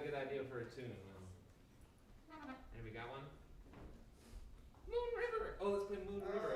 good idea for a tune. Anybody got one? Moon River. Oh, let's play Moon River.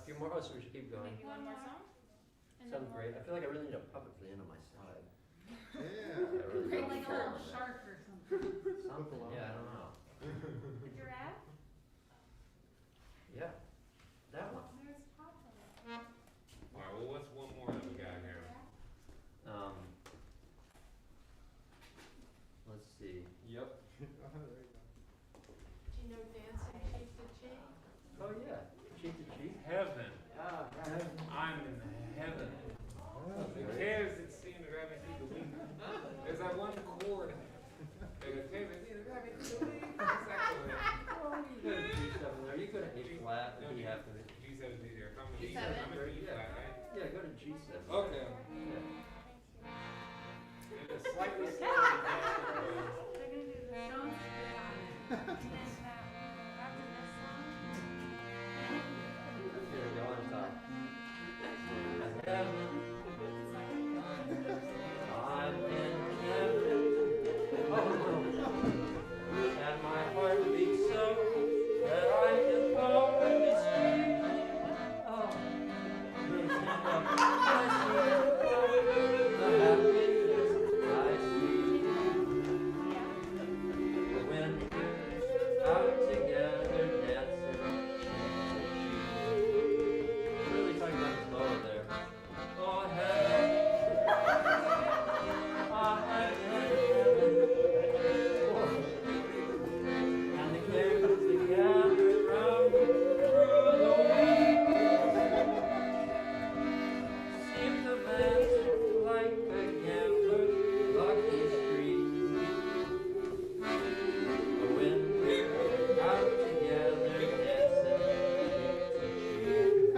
few more. Oh, so we should keep going. Maybe one more song? And Sounds then great. I feel like I really need a puppet for the end of my slide. Yeah. I really Like don't a care little about that. shark or something. Something, yeah, I don't know. A giraffe? Yeah, that one. There's top of it. Alright, well, what's one more that we got here? Let's see. Yep. There you go. Do you know dancing cheek to cheek? Oh yeah, cheek to cheek. Heaven. Ah, I'm in heaven. The cares that seem to drive me through the week. There's that one chord. The cares that seem to drive me through the week. Exactly. You could have G7 there. You could have A flat. No, You have to. G7 is easier. If I'm in G7? I'm in B flat, right? Yeah, go to G7. Okay. Yeah. It's slightly slower than that. They're gonna do the stones. And then after this song. Here we go on top. Heaven. I'm in heaven. Oh no. And my heart beats so that I can hardly speak. Oh, lifting up my soul, the happiness I see. When we're out together dancing cheek to cheek. Really talking about the bow there. Oh heaven, I'm in heaven. Whoa. And the cares together round through the week seem to dance like a gambler's lucky streak. But when we're out together dancing cheek to cheek.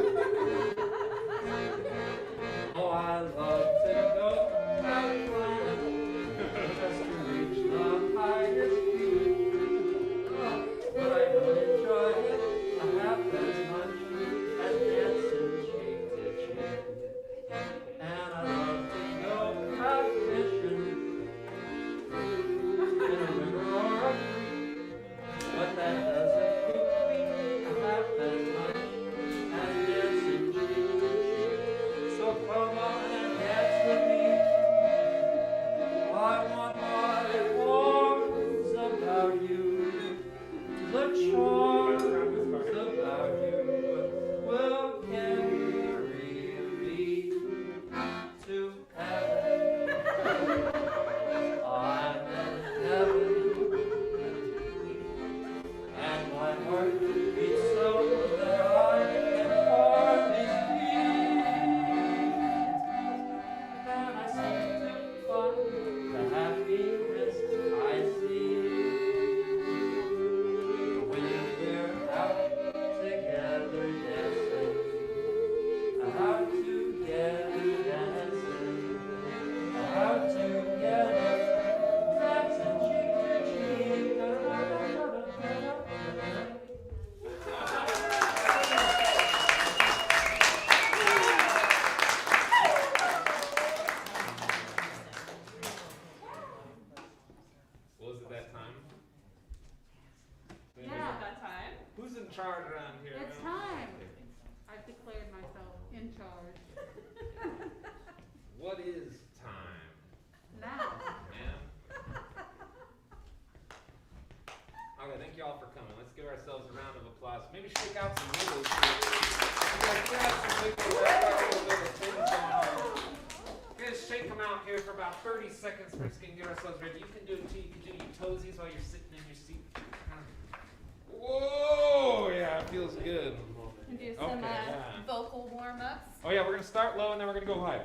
Oh, I love to go out flying just to reach the highest peak. Oh, but I don't enjoy it half as much as dancing cheek to cheek. And I love to go out fishing in a river or a creek, but that doesn't suit me half as much as dancing cheek to cheek. So come on and dance with me. I want my arms about you. The charms about you will carry me to heaven. I'm in heaven, and my heart beats so that I can hardly speak. Then I seem to find the happiness I see. When we're out together dancing, out together dancing, out together dancing cheek to cheek. Was it that time? Yeah. That time? Who's in charge around here? It's man? time. I've declared myself in charge. What is time? Now. Man. Okay, thank you all for coming. Let's give ourselves a round of applause. Maybe shake out some wiggles here. You guys get out some wiggles. That's our little bit of things going on. Just shake them out here for about 30 seconds. We're just going to get ourselves ready. You can do it too. You can do your toesies while you're sitting in your seat. Whoa! Yeah, it feels good. And do Okay, some yeah. vocal warm-ups. Oh yeah, we're going to start low and then we're going to go high.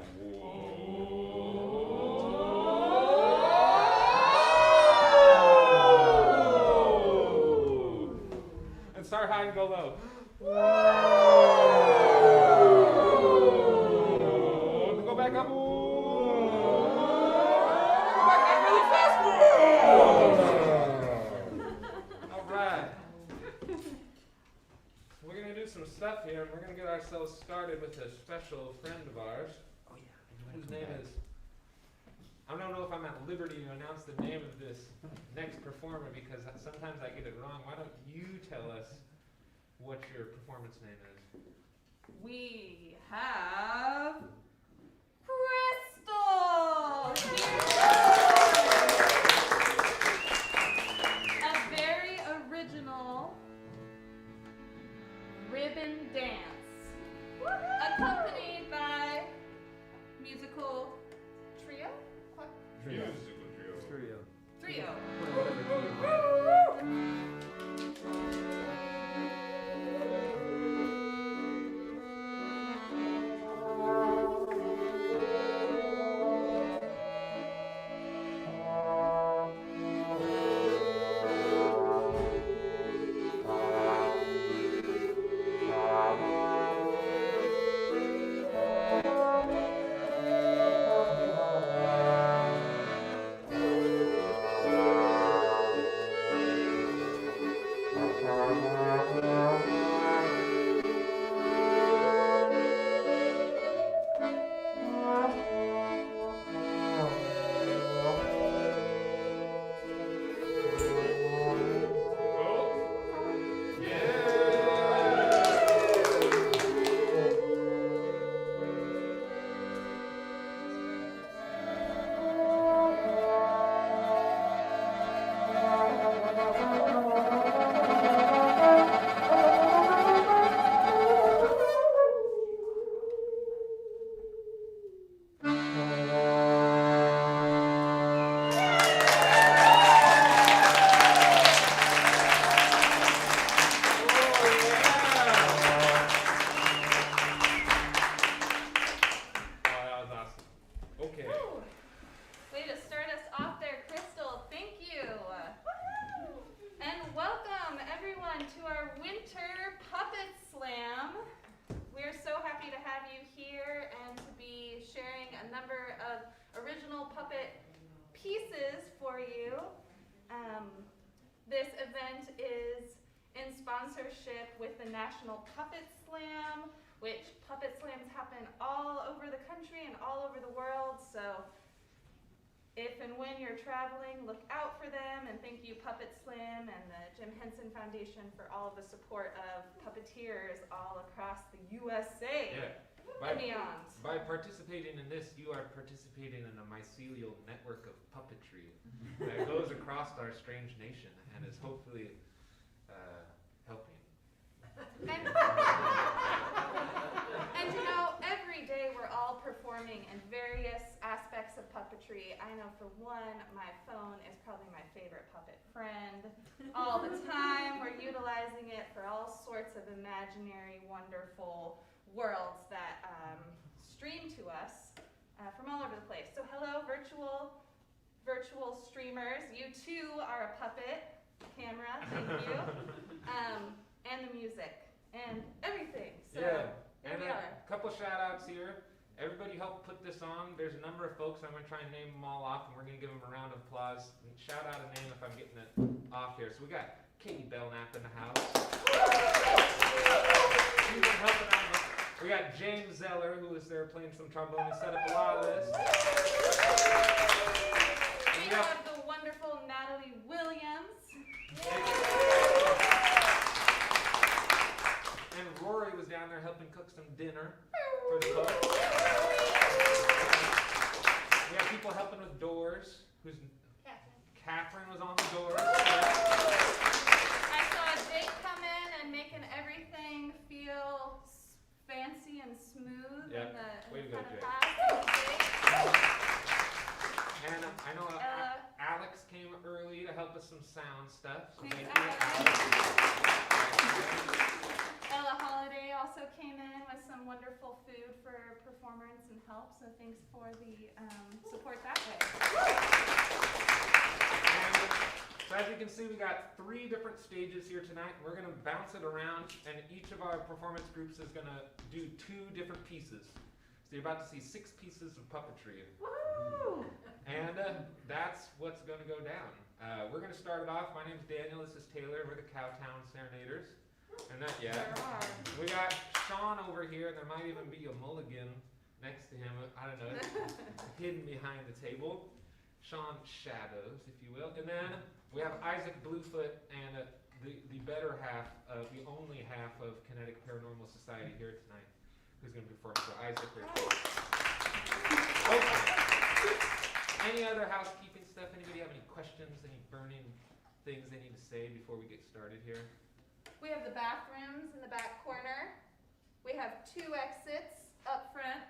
And start high and go low. And go back up. Go back up really fast. All right. We're going to do some stuff here, and we're going to get ourselves started with a special friend of ours, Oh yeah. whose name is, I don't know if I'm at liberty to announce the name of this next performer because sometimes I get it wrong. Why don't you tell us what your performance name is? we have Crystal here. A very original ribbon dance, accompanied by musical trio? What? Musical trio. Trio. Trio. This event is in sponsorship with the National Puppet Slam, which puppet slams happen all over the country and all over the world. So if and when you're traveling, look out for them. And thank you, Puppet Slam and the Jim Henson Foundation, for all of the support of puppeteers all across the USA and beyond. By participating in this, you are participating in a mycelial network of puppetry that goes across our strange nation and is hopefully helping. And you know, every day we're all performing in various aspects of puppetry. I know for one, my phone is probably my favorite puppet friend. All the time, we're utilizing it for all sorts of imaginary, wonderful worlds that stream to us from all over the place. So hello, virtual streamers. You too are a puppet. Camera, thank you. And the music and everything. So yeah, here and we are. a couple shout outs here. Everybody helped put this on. There's a number of folks. I'm going to try and name them all off, and we're going to give them a round of applause. And shout out a name if I'm getting it off here. So we got Katie Belknap in the house. She's been helping out. We got James Zeller, who was there playing some trombone and set up a lot of this. We have the wonderful Natalie Williams. And Rory was down there helping cook some dinner for the folks. We have people helping with doors. Who's Catherine was on the doors. I saw Jake come in and making everything feel fancy and smooth. Yeah. In the Way to go, kind of Jake. past. And I know Ella. Alex came early to help us some sound stuff. So Thanks, thank Alex. you. Ella Holiday also came in with some wonderful food for performance and help, so thanks for the support that way. And so as you can see, we got 3 different stages here tonight. We're going to bounce it around, and each of our performance groups is going to do 2 different pieces. So you're about to see 6 pieces of puppetry. Woo! And that's what's going to go down. We're going to start it off. My name's Daniel. This is Taylor. We're the Cowtown Serenaders. And that, There are. we got Sean over here, and there might even be a mulligan next to him. I don't know, hidden behind the table. Sean Shadows, if you will. And then we have Isaac Bluefoot and the better half, the only half of Kinetic Paranormal Society here tonight, who's going to be performing. So Isaac, Richards. Okay. Any other housekeeping stuff? Anybody have any questions? Any burning things they need to say before we get started here? We have the bathrooms in the back corner. We have 2 exits up front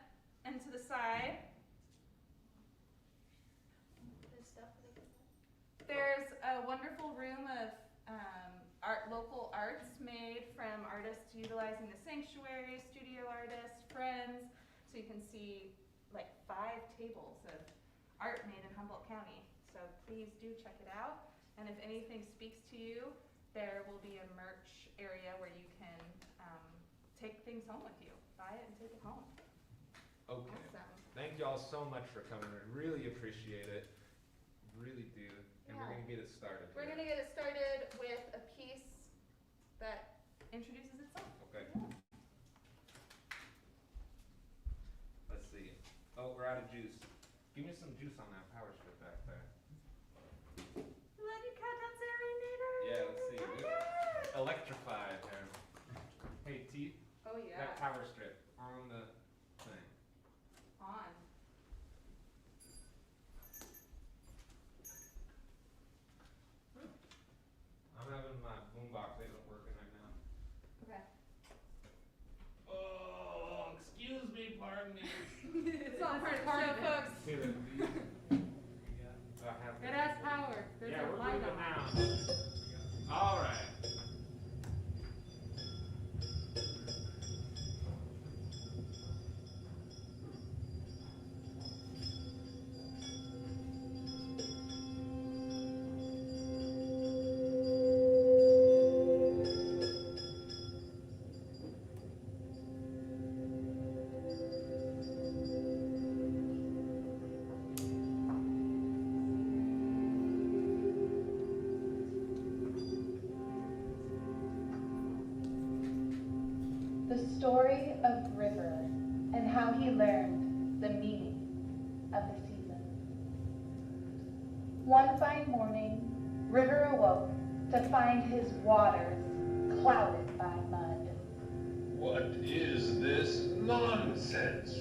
and to the side. There's a wonderful room of local arts made from artists utilizing the sanctuary, studio artists, friends. So you can see like 5 tables of art made in Humboldt County. So please do check it out. And if anything speaks to you, there will be a merch area where you can take things home with you. Buy it and take it home. Okay. Awesome. Thank you all so much for coming. I really appreciate it. Really do. And we're Yeah. going to get it started. We're going to get it started with a piece that introduces itself. Okay. Let's see. Oh, we're out of juice. Give me some juice on that power strip back there. Let you cut down Serenator. Yeah, let's see. Yeah. Electrified. Hey, T, Oh yeah. that power strip on the thing. On. I'm having my boombox isn't working right now. Okay. Oh, excuse me, pardon me. It's on part of the show, folks. See the It has power. There's Yeah, a we're light moving on. now. All right. The story of River and how he learned the meaning of the season. One fine morning, River awoke to find his waters clouded by mud. What is this nonsense?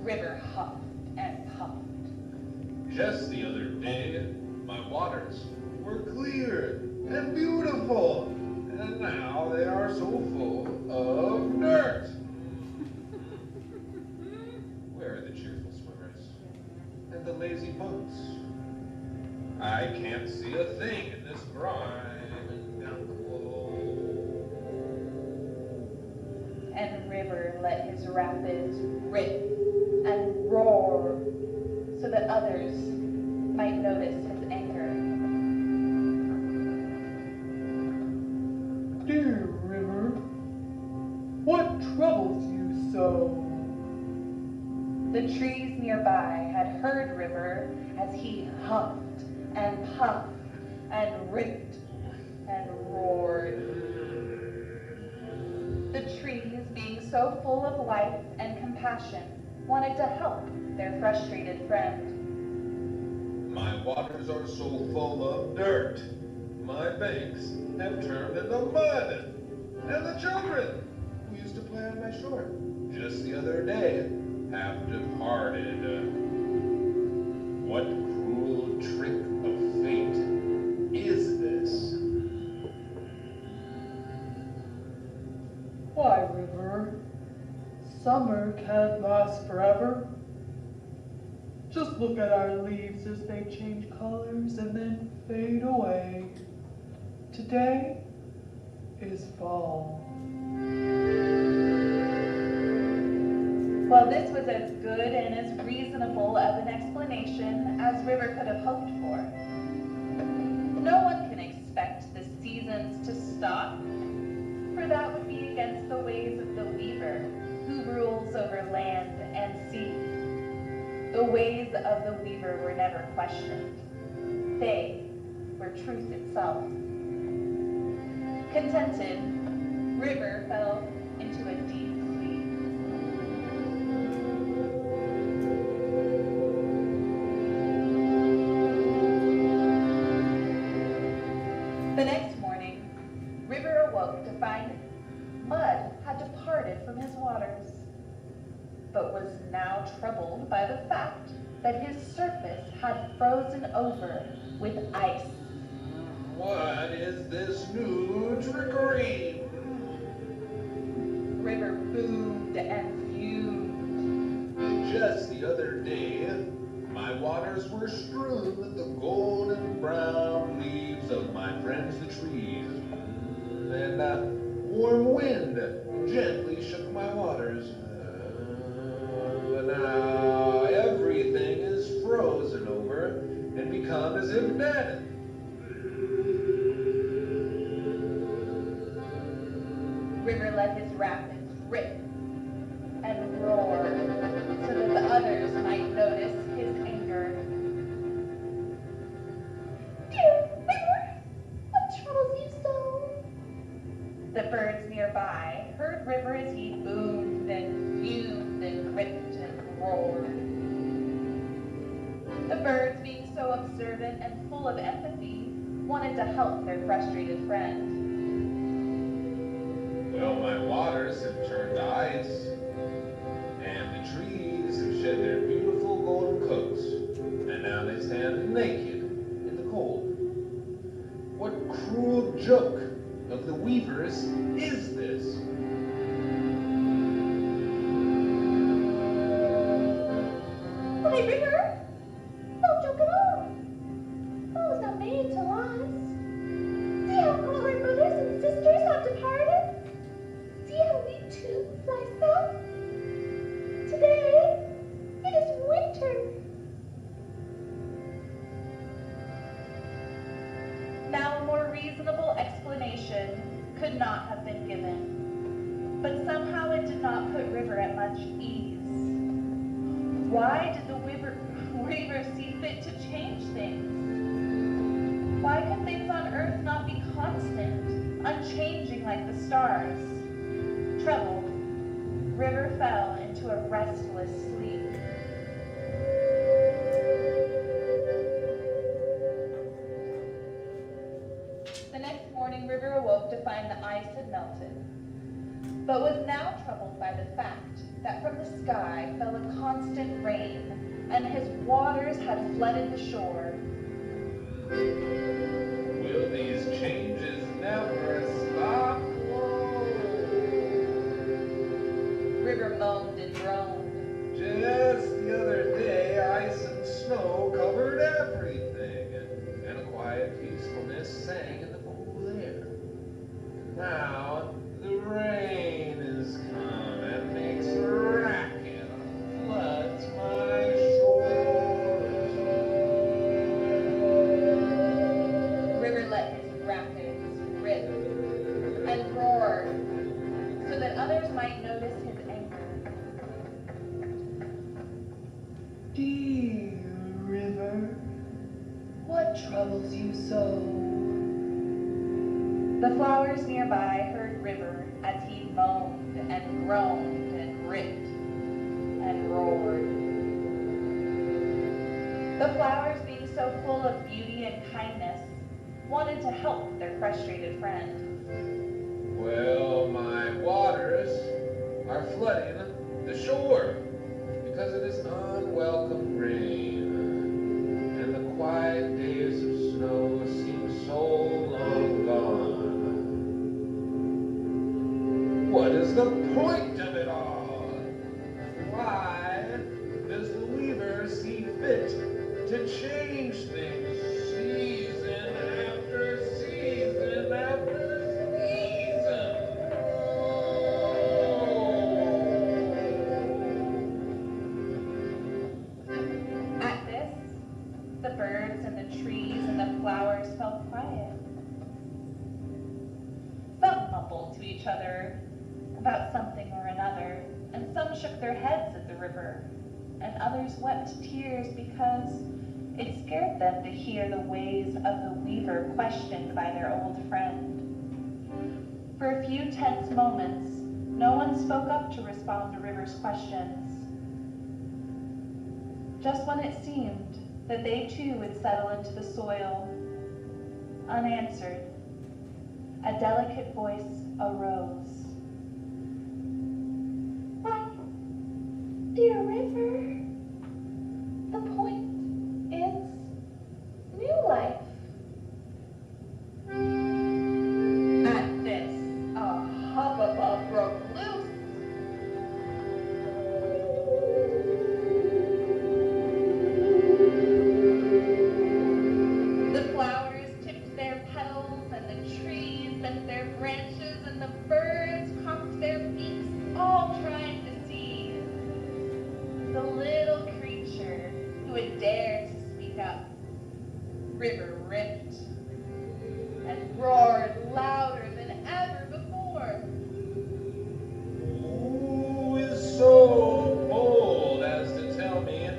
River huffed and puffed. Just the other day, my waters were clear and beautiful, and now they are so full of dirt. Where are the cheerful swimmers and the lazy boats? I can't see a thing in this grime and glow. And River let his rapids rip and roar so that others might notice his anger. Dear river, what troubles you so? The trees nearby had heard River as he huffed and puffed and ripped and roared. The trees, being so full of life and compassion, wanted to help their frustrated friend. My waters are so full of dirt. My banks have turned into mud. And the children who used to play on my shore just the other day have departed. What cruel trick of fate is this? Why, river, summer can't last forever. Just look at our leaves as they change colors and then fade away. Today is fall. Well, this was as good and as reasonable of an explanation as River could have hoped for. No one can expect the seasons to stop, for that would be against the ways of the weaver, who rules over land and sea. The ways of the weaver were never questioned. They were truth itself. Contented, River fell into a deep sleep. departed from his waters, but was now troubled by the fact that his surface had frozen over with ice. What is this new trickery? River boomed and fumed. Just the other day, my waters were strewn with the golden brown leaves of my friends the trees. And a warm wind gently shook my waters. Now everything is frozen over and become as if dead. River let his rapids rip and roar so that the others might notice his anger. Dear River, what troubles you so? The birds nearby heard River as he boomed and fumed and ripped and roared. The birds, being so observant and full of empathy, wanted to help their frustrated friend. Well, my waters have turned to ice, and the trees have shed their beautiful golden coats, and now they stand naked in the cold. What cruel joke of the weavers is this? Why, River? No joke at all. I was not made to last. See how all our brothers and sisters have departed? See how we too fly south? Today, it is winter. Now a more reasonable explanation could not have been given, but somehow it did not put River at much ease. Why did the weaver see fit to change things? Why could things on earth not be constant, unchanging like the stars? Troubled, River fell into a restless sleep. The next morning, River awoke to find the ice had melted, but was now troubled by the fact that from the sky fell a constant rain, and his waters had flooded the shore. Will these changes never stop? River moaned and groaned. Just the other day, ice and snow covered everything, and a quiet peacefulness sang in the cool air. Now the rain is come and makes a racket, floods my shores. River let his rapids rip and roar so that others might notice his anger. Dear River, what troubles you so? The flowers nearby heard River as he moaned and groaned and ripped and roared. The flowers, being so full of beauty and kindness, wanted to help their frustrated friend. Well, my waters are flooding the shore because of this unwelcome rain, and the quiet days of snow seem so long gone. What is the point of it all? Why does the weaver see fit to change things season after season after season? At this, the birds and the trees and the flowers fell quiet. Some mumbled to each other about something or another, and some shook their heads at the river, and others wept tears because it scared them to hear the ways of the weaver questioned by their old friend. For a few tense moments, no one spoke up to respond to River's questions. Just when it seemed that they too would settle into the soil, unanswered, a delicate voice arose. up above broke loose. The flowers tipped their petals, and the trees bent their branches, and the birds cocked their beaks, all trying to see the little creature who had dared to speak up. River ripped and roared louder than ever before. Who is so bold as to tell me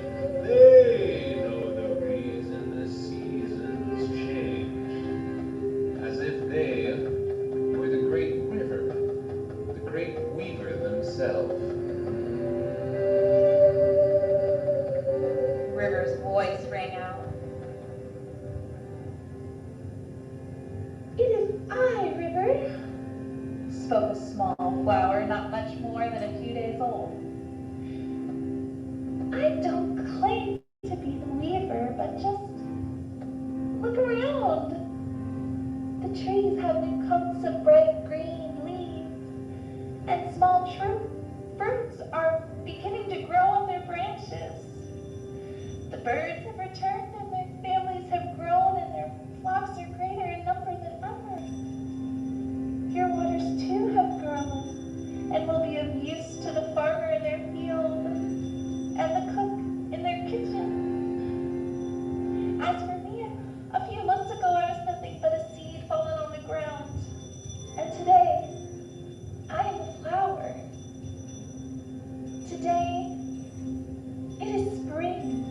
they know the reason the seasons change? As if they were the great river, the great weaver themselves. River's voice rang out. It is I, River, spoke a small flower not much more than a few days old. I don't claim to be the weaver, but just look around. The trees have new coats of bright green leaves, and small fruits are beginning to grow on their branches. The birds have returned, and their families have grown, and their flocks are greater in number than ever. Your waters too have grown, and will be of use to the farmer in their field, and the cook in their kitchen. As for me, a few months ago I was nothing but a seed fallen on the ground, and today I am a flower. Today it is spring.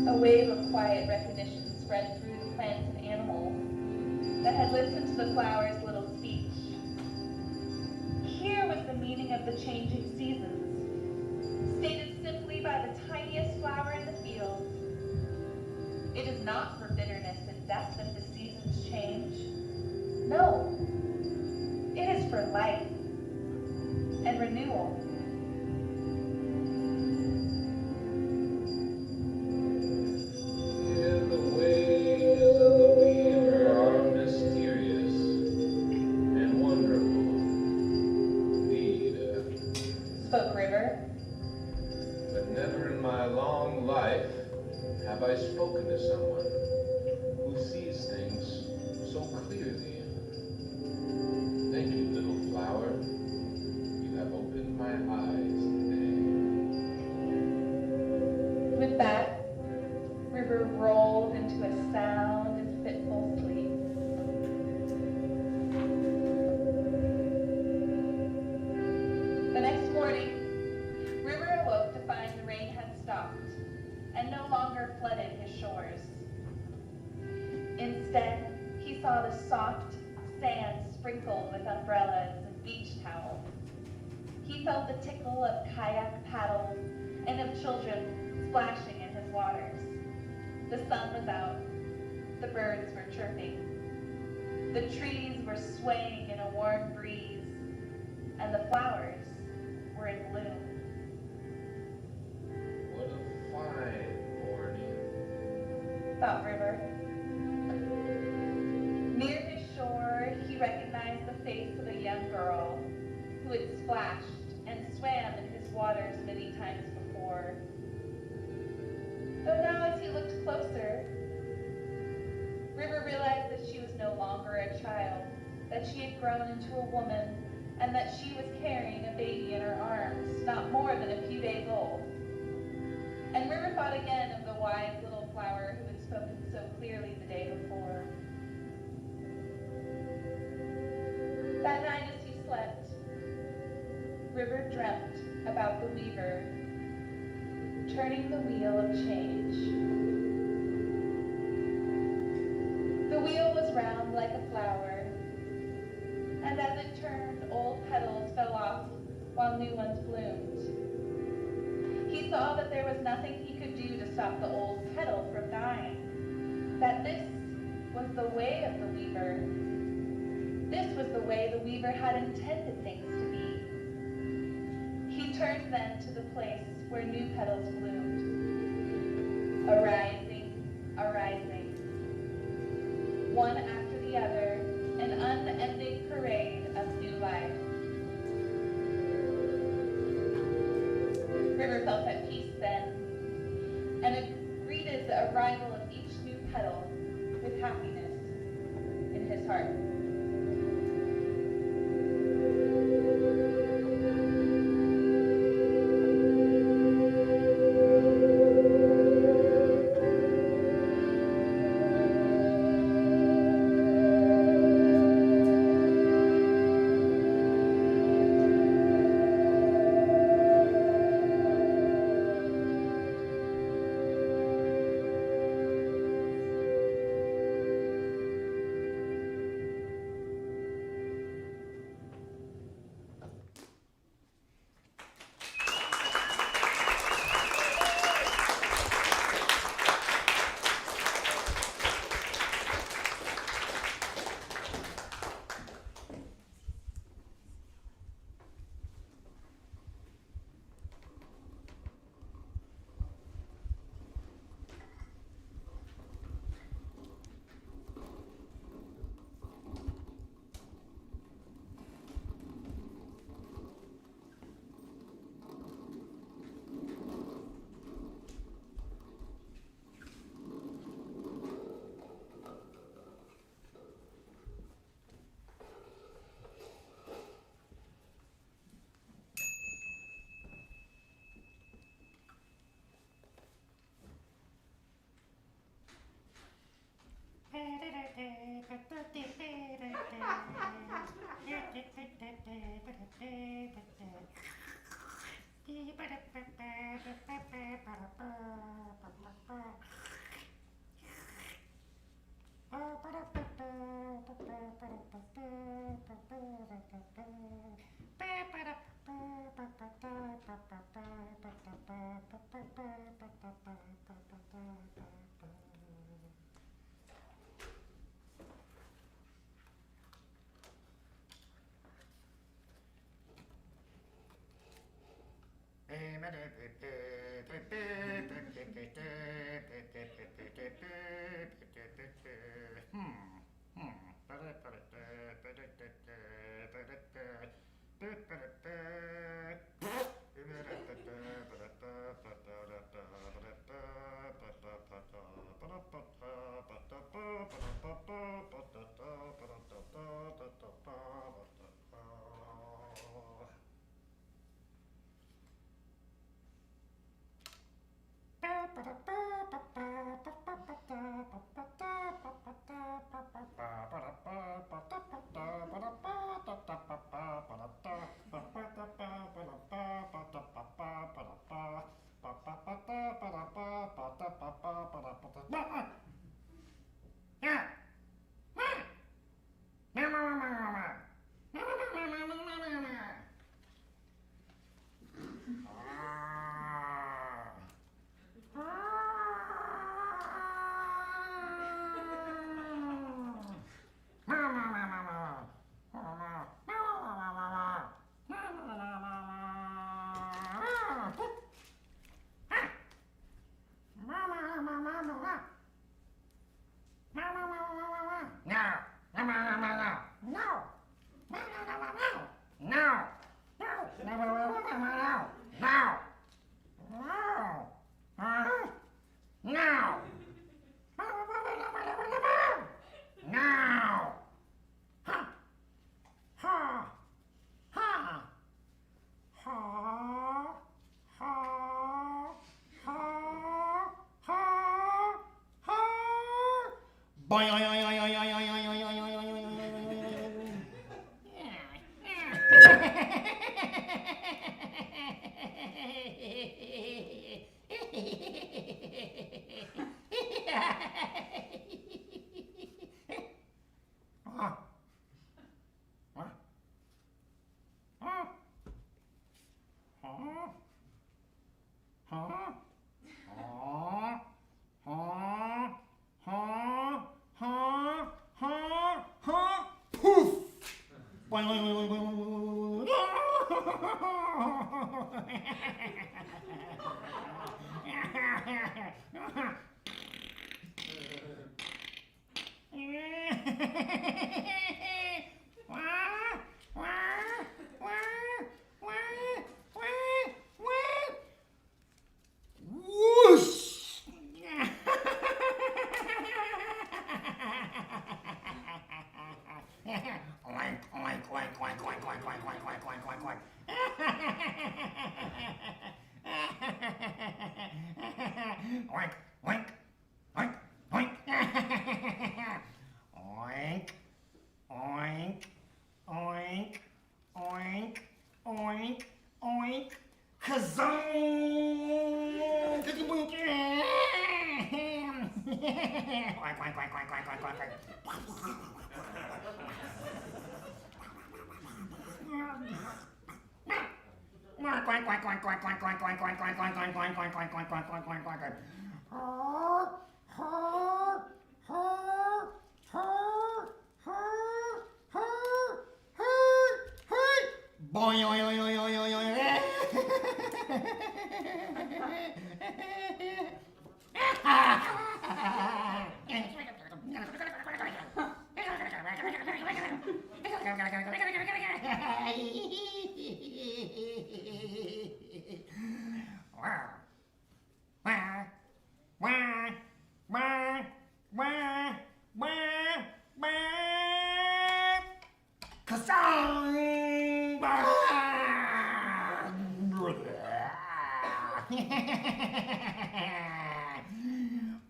A wave of quiet recognition spread through the plants and animals that had listened to the flower's little speech. Here was the meaning of the changing seasons, stated simply by the tiniest flower in the field. It is not for bitterness and death that the seasons change. No, it is for life and renewal. Have I spoken to someone who sees things so clearly? Thank you, little flower. You have opened my eyes today. With that, River rolled into a sound and fitful sleep. The next morning, River awoke to find the rain had stopped and no longer flooded his shores. Instead, he saw the soft sand sprinkled with umbrellas and beach towels. He felt the tickle of kayak paddles and of children splashing in his waters. The sun was out. The birds were chirping. The trees were swaying in a warm breeze, and the flowers were in bloom. What a fine morning, thought River. Near his shore, he recognized the face of a young girl who had splashed and swam in his waters many times before. Though now as he looked closer, River realized that she was no longer a child, that she had grown into a woman, and that she was carrying a baby in her arms, not more than a few days old. And River thought again of the wise little flower who had spoken so clearly the day before. That night as he slept, River dreamt about the weaver turning the wheel of change. The wheel was round like a flower, and as it turned, old petals fell off while new ones bloomed. He saw that there was nothing he could do to stop the old petal from dying, that this was the way of the weaver. This was the way the weaver had intended things to be. He turned then to the place where new petals bloomed. Arising, arising. One after the other, an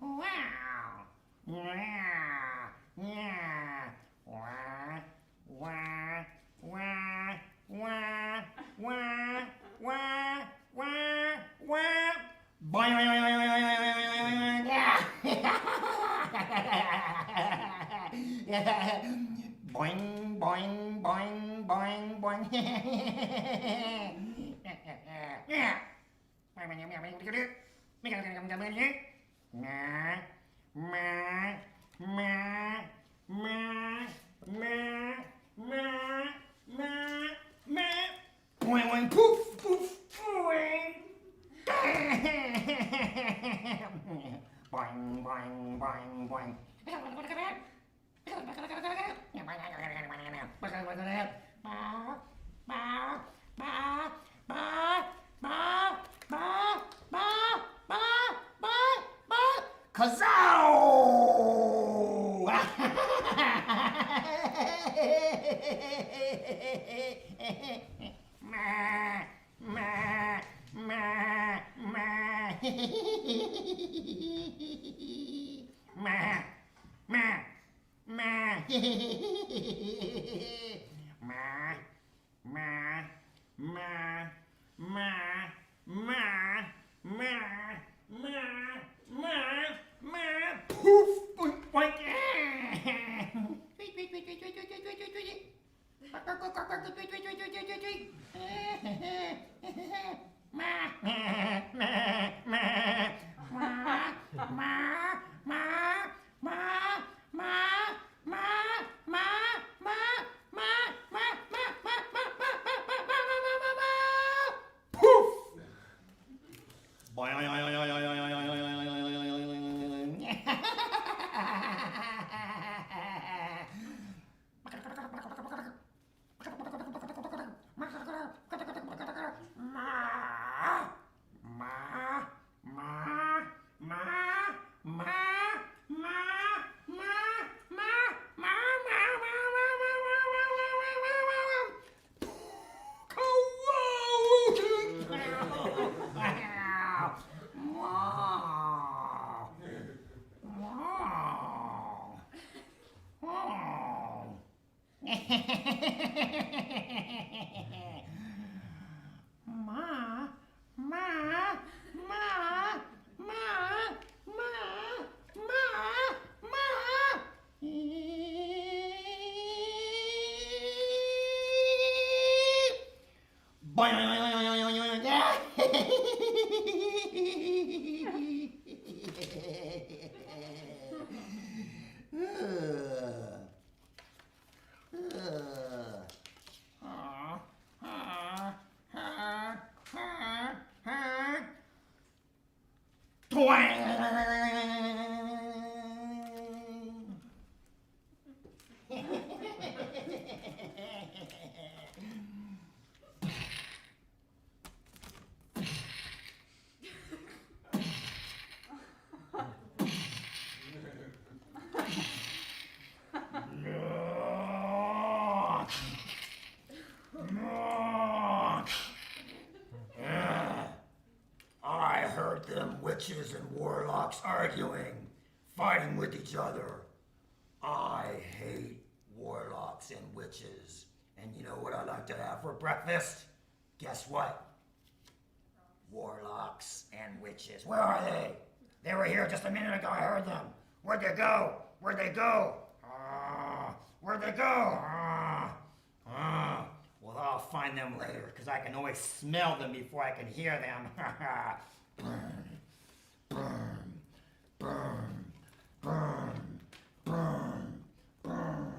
Wow. Yeah. boing, boing, boing, boing, boing, boing, boing, boing, boing, boing. Boing, boing, poof, poof, boing. Boing, boing, boing, boing. I heard them witches and warlocks arguing, fighting with each other. I hate warlocks and witches. And you know what I like to have for breakfast? Guess what? Warlocks and witches. Where are they? They were here just a minute ago. I heard them. Where'd they go? Where'd they go? Where'd they go? Well, I'll find them later, because I can always smell them before I can hear them. Burn, burn, burn, burn, burn, burn, burn, burn,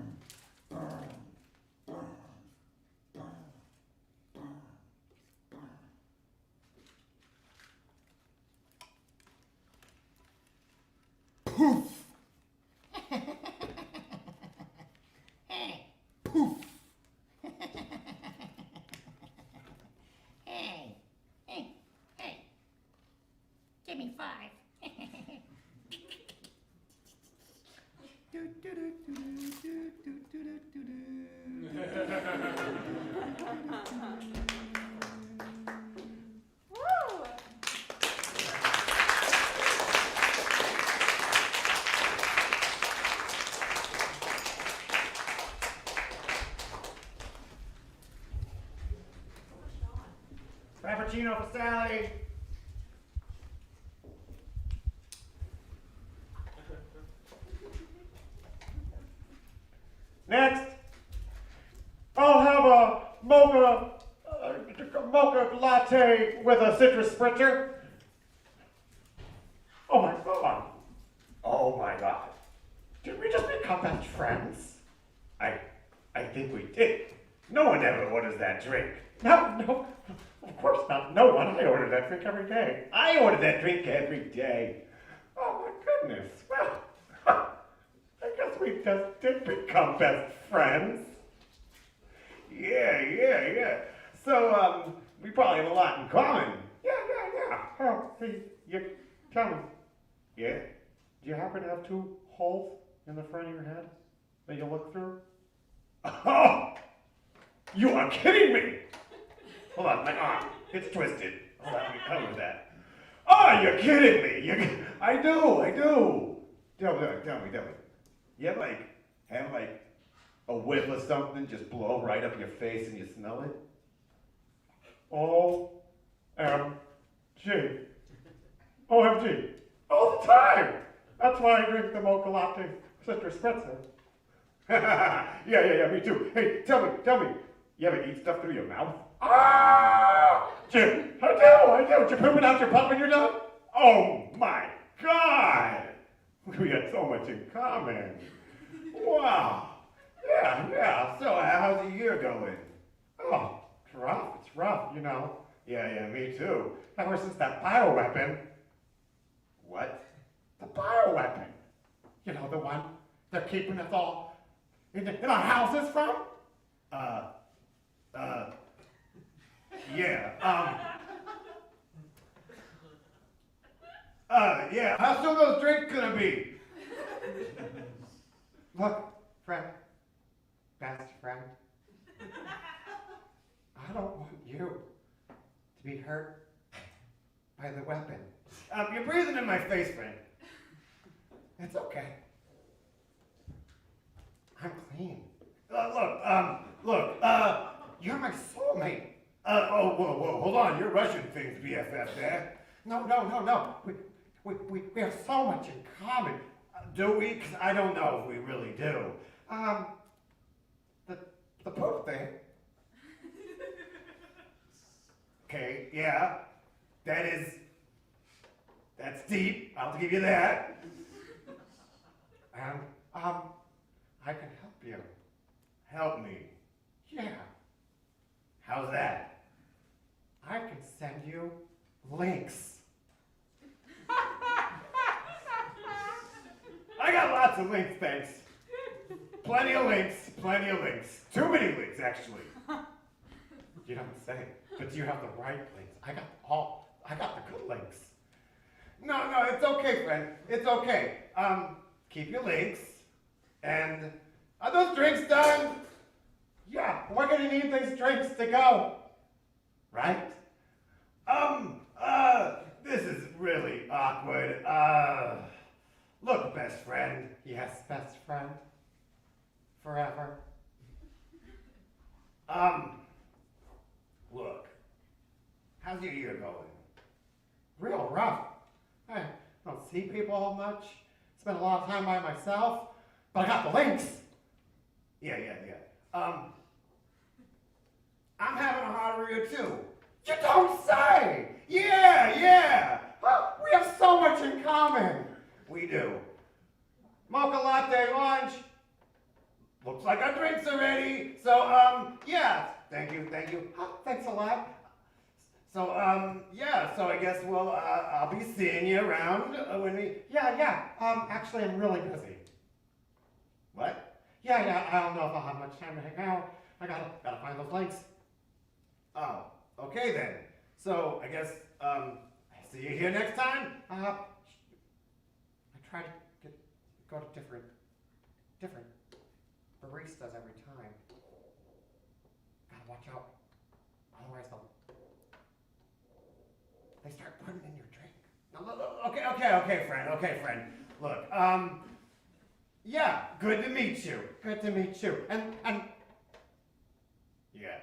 burn, burn, burn. Poof! Hey, poof! Hey, give me 5. Woo! Frappuccino for Sally. mocha latte with a citrus spritzer. Oh my god. Oh my god. Did we just become best friends? I think we did. No one ever orders that drink. No, of course not. No one. I order that drink every day. I order that drink every day. Oh my goodness. Well, I guess we just did become best friends. Yeah. So, we probably have a lot in common. Yeah. Oh, see, you tell me. Yeah? Do you happen to have 2 holes in the front of your head that you look through? Oh! You are kidding me! Hold on, my arm. It's twisted. Hold on, let me cover that. Oh, you're kidding me! I do! Tell me. You ever, have, a whiff of something just blow right up your face and you smell it? OMG. All the time! That's why I drink the mocha latte citrus spritzer. Yeah, me too. Hey, tell me, you ever eat stuff through your mouth? Ah! Jim, I do. Did you poop it out your butt when you're done? Oh my God! We had so much in common. Wow. Yeah. So how's the year going? Oh, it's rough, you know. Yeah, me too. Ever since that bioweapon. What? The bioweapon. You know, the one they're keeping us all in our houses from? Yeah. How soon those drinks gonna be? Look, friend, best friend, I don't want you to be hurt by the weapon. You're breathing in my face, friend. It's okay. I'm clean. Look, you're my soulmate. Whoa, hold on, you're Russian things, BFF there. No. We have so much in common. Do we? 'Cause I don't know if we really do. The poop thing. Okay, yeah. That's deep, I'll give you that. And, I can help you. Help me? Yeah. How's that? I can send you links. I got lots of links, thanks. Plenty of links. Too many links, actually. You don't say, but you have the right links. I got the good links. No, it's okay, friend. It's okay. Keep your links. And are those drinks done? Yeah, we're gonna need these drinks to go. Right? This is really awkward. Look, best friend. Yes, best friend. Forever. Look. How's your year going? Real rough. I don't see people much. Spend a lot of time by myself. But I got the links. Yeah. I'm having a harder year too. You don't say! Yeah! Oh, we have so much in common. We do. Mocha latte lunch. Looks like our drinks are ready. So, yeah. Thank you. Oh, thanks a lot. So, so I guess I'll be seeing you around when we... Yeah. Actually, I'm really busy. What? Yeah, I don't know if I'll have much time to hang out. I gotta find those links. Oh, okay then. So, I guess, see you here next time? I try to go to different baristas every time. Gotta watch out. Otherwise they start putting in your drink. Now, look, okay, friend. Look, yeah, good to meet you. And yeah.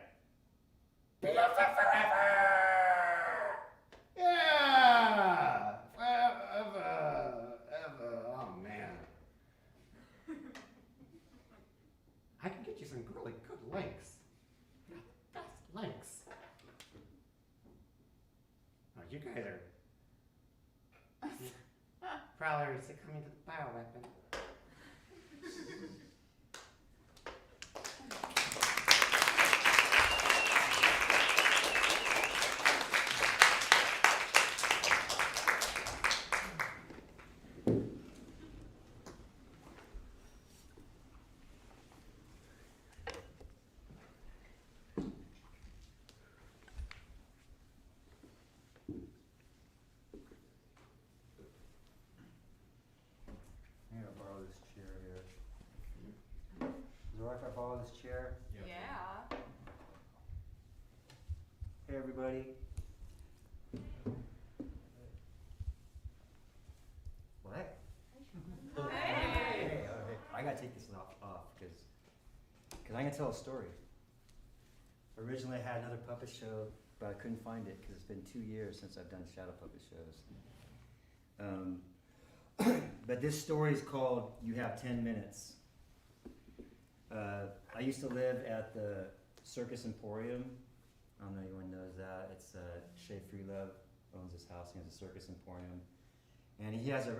BFF forever! Yeah! Forever. Oh, man. I can get you some really good links. guys are probably succumbing to the bioweapon. I'm gonna borrow this chair here. Is it alright if I borrow this chair? Yeah. Hey, everybody. What? Hey. I gotta take this off because I'm gonna tell a story. Originally, I had another puppet show, but I couldn't find it because it's been 2 years since I've done shadow puppet shows. But this story is called "You Have 10 Minutes." I used to live at the Circus Emporium. I don't know if anyone knows that. It's Shea Freelove owns this house. He has a Circus Emporium, and he has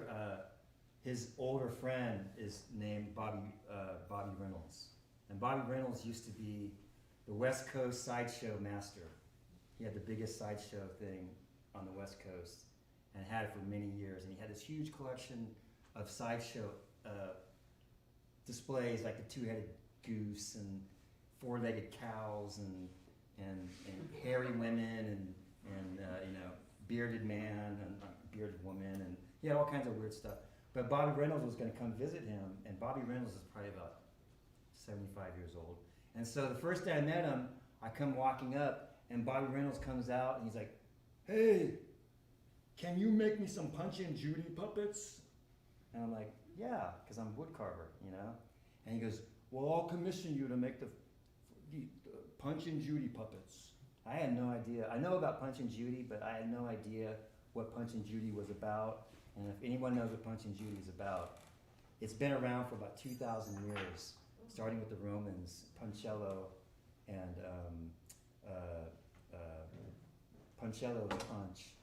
his older friend is named Bobby Reynolds, and Bobby Reynolds used to be the West Coast sideshow master. He had the biggest sideshow thing on the West Coast, and had it for many years. And he had this huge collection of sideshow displays, like the two-headed goose and four-legged cows and hairy women and bearded man and bearded woman, and he had all kinds of weird stuff. But Bobby Reynolds was going to come visit him, and Bobby Reynolds is probably about 75 years old. And so the first day I met him, I come walking up, and Bobby Reynolds comes out, and he's like, "Hey, can you make me some Punch and Judy puppets?" And I'm like, "Yeah," because I'm a wood carver, you know? And he goes, "Well, I'll commission you to make the Punch and Judy puppets." I had no idea. I know about Punch and Judy, but I had no idea what Punch and Judy was about. And if anyone knows what Punch and Judy is about, it's been around for about 2,000 years, starting with the Romans, Puncello, and Puncello the Punch.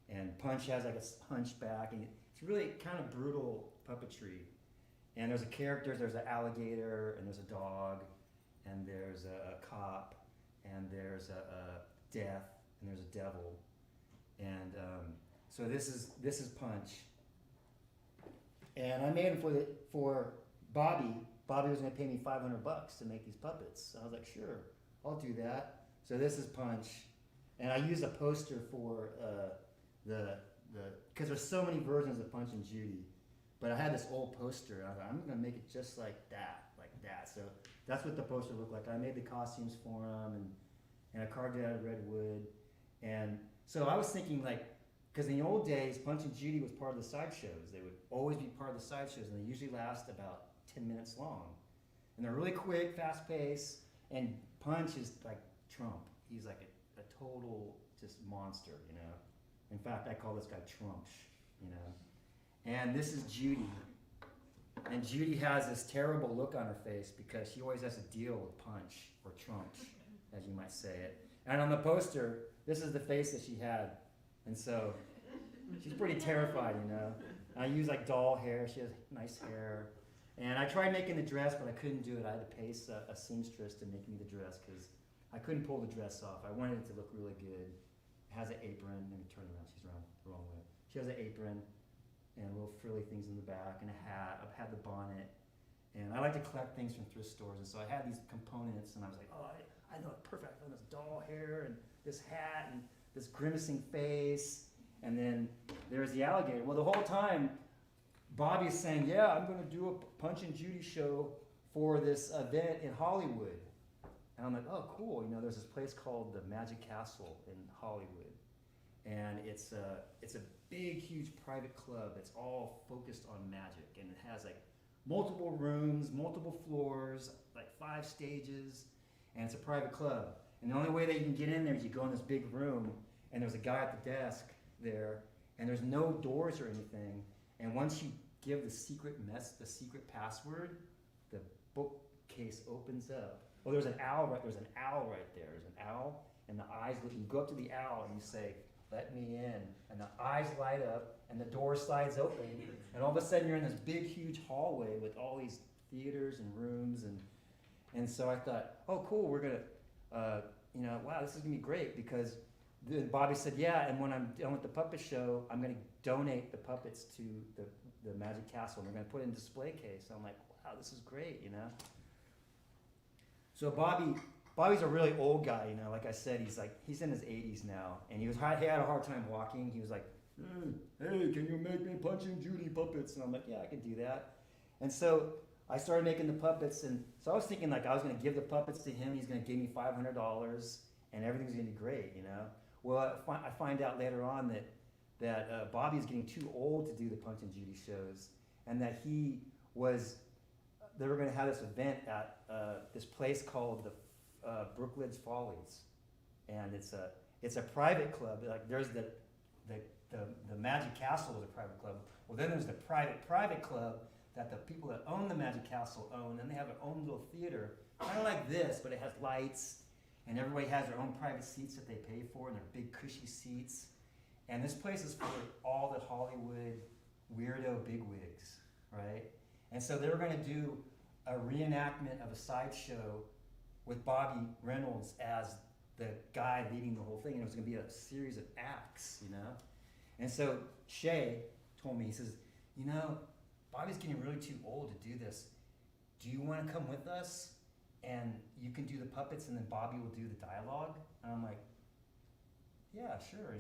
And Punch has like a hunchback, and it's really kind of brutal puppetry. And there's a character, there's an alligator, and there's a dog, and there's a cop, and there's a death, and there's a devil. And so this is Punch. And I made him for Bobby. Bobby was going to pay me $500 to make these puppets. I was like, sure, I'll do that. So this is Punch, and I used a poster for because there's so many versions of Punch and Judy, but I had this old poster. And I was like, I'm going to make it just like that. So that's what the poster looked like. I made the costumes for him, and I carved it out of redwood. And so I was thinking, like, because in the old days, Punch and Judy was part of the sideshows. They would always be part of the sideshows, and they usually last about 10 minutes long. And they're really quick, fast paced, and Punch is like Trump. He's like a total just monster, you know. In fact, I call this guy Trumps, you know. And this is Judy. And Judy has this terrible look on her face because she always has to deal with Punch, or Trumps, as you might say it. And on the poster, this is the face that she had. And so she's pretty terrified, you know. I use like doll hair. She has nice hair. And I tried making the dress, but I couldn't do it. I had to pay a seamstress to make me the dress because I couldn't pull the dress off. I wanted it to look really good. It has an apron. Let me turn around. She's around the wrong way. She has an apron and little frilly things in the back and a hat. I've had the bonnet. And I like to collect things from thrift stores. And so I had these components, and I was like, oh, I know it perfect. I know this doll hair and this hat and this grimacing face. And then there's the alligator. Well, the whole time, Bobby's saying, yeah, I'm going to do a Punch and Judy show for this event in Hollywood. And I'm like, oh, cool. You know, there's this place called the Magic Castle in Hollywood. And it's a big, huge private club that's all focused on magic. And it has like multiple rooms, multiple floors, like 5 stages. And it's a private club. And the only way that you can get in there is you go in this big room, and there's a guy at the desk there, and there's no doors or anything. And once you give the secret password, the bookcase opens up. Oh, there's an owl right there. There's an owl, and the eyes look. You go up to the owl and you say, let me in. And the eyes light up, and the door slides open, and all of a sudden you're in this big, huge hallway with all these theaters and rooms, and so I thought, oh, cool, we're gonna, wow, this is gonna be great, because Bobby said, yeah, and when I'm done with the puppet show, I'm gonna donate the puppets to the Magic Castle, and we're gonna put it in a display case. So I'm like, wow, this is great, So Bobby's a really old guy, like I said, he's in his 80s now, and he had a hard time walking. He was like, hey, can you make me Punch and Judy puppets? And I'm like, yeah, I can do that. And so I started making the puppets, and so I was thinking like I was gonna give the puppets to him, he's gonna give me $500, and everything's gonna be great, Well, I find out later on that Bobby's getting too old to do the Punch and Judy shows, and that they were gonna have this event at this place called the Brookledge Follies, and it's a private club. Like there's the Magic Castle is a private club. Well, then there's the private club that the people that own the Magic Castle own, and they have their own little theater, kind of like this, but it has lights, and everybody has their own private seats that they pay for, and they're big cushy seats. And this place is for all the Hollywood weirdo bigwigs, right? And so they were going to do a reenactment of a sideshow with Bobby Reynolds as the guy leading the whole thing, and it was going to be a series of acts, And so Shay told me, he says, Bobby's getting really too old to do this. Do you want to come with us? And you can do the puppets, and then Bobby will do the dialogue. And I'm like, yeah, sure,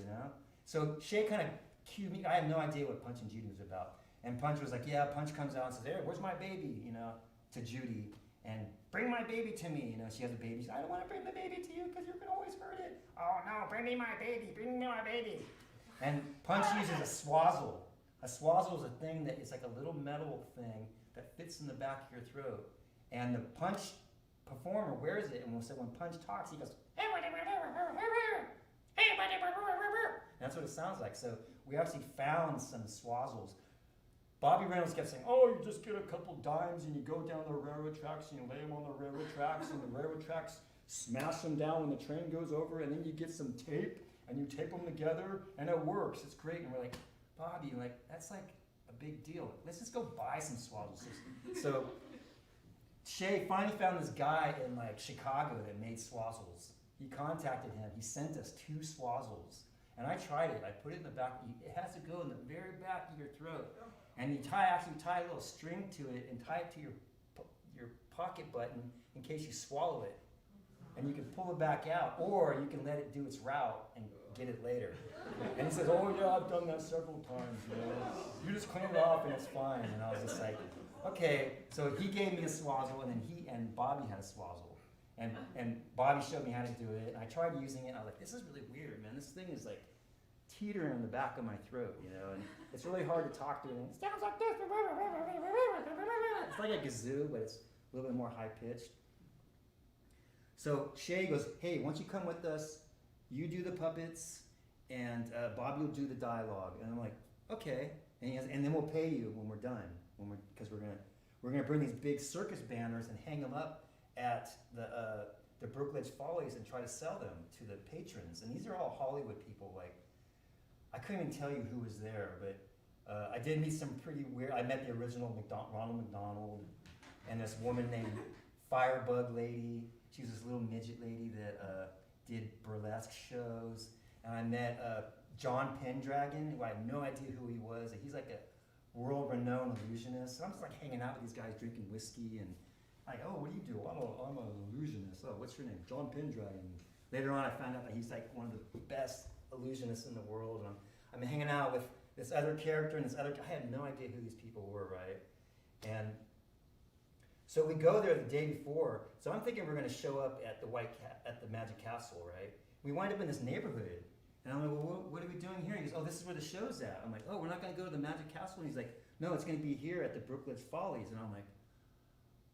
So Shay kind of cued me. I had no idea what Punch and Judy was about. And Punch was like, yeah, Punch comes out and says, hey, where's my baby, to Judy. And bring my baby to me. She has a baby. She's like, I don't want to bring the baby to you because you can always hurt it. Oh, no, bring me my baby. Bring me my baby. And Punch uses a swazzle. A swazzle is a thing that is like a little metal thing that fits in the back of your throat. And the Punch performer wears it, and when Punch talks, he goes, hey, that's what it sounds like. So we actually found some swazzles. Bobby Reynolds kept saying, oh, you just get a couple dimes and you go down the railroad tracks and you lay them on the railroad tracks, and the railroad tracks smash them down when the train goes over, and then you get some tape and you tape them together and it works. It's great. And we're like, Bobby, that's like a big deal. Let's just go buy some swazzles. So Shay finally found this guy in Chicago that made swazzles. He contacted him. He sent us 2 swazzles. And I tried it. I put it in the back. It has to go in the very back of your throat. And you actually tie a little string to it and tie it to your pocket button in case you swallow it. And you can pull it back out, or you can let it do its route and get it later. And he says, oh yeah, I've done that several times. You just clean it off and it's fine. And I was just like, okay. So he gave me a swazzle, and then he and Bobby had a swazzle. And Bobby showed me how to do it. And I tried using it, and I was like, this is really weird, man. This thing is like teetering on the back of my throat, and it's really hard to talk to it. And it sounds like this. It's like a kazoo, but it's a little bit more high-pitched. So Shay goes, hey, once you come with us, you do the puppets, and Bobby will do the dialogue. And I'm like, okay. And then we'll pay you when we're done, because we're gonna bring these big circus banners and hang them up at the Brookledge Follies and try to sell them to the patrons. And these are all Hollywood people. I couldn't even tell you who was there, but I did meet some pretty weird. I met the original Ronald McDonald, and this woman named Firebug Lady. She was this little midget lady that did burlesque shows. And I met John Pendragon, who I had no idea who he was. He's like a world-renowned illusionist. So I'm just hanging out with these guys drinking whiskey, and oh, what do you do? I'm an illusionist. Oh, what's your name? John Pendragon. Later on, I found out that he's one of the best illusionists in the world. And I'm hanging out with this other character and this other. I had no idea who these people were, right? And so we go there the day before. So I'm thinking we're going to show up at the Magic Castle, right? We wind up in this neighborhood, and I'm like, well, what are we doing here? He goes, oh, this is where the show's at. I'm like, oh, we're not going to go to the Magic Castle. And he's like, no, it's going to be here at the Brookledge Follies. And I'm like,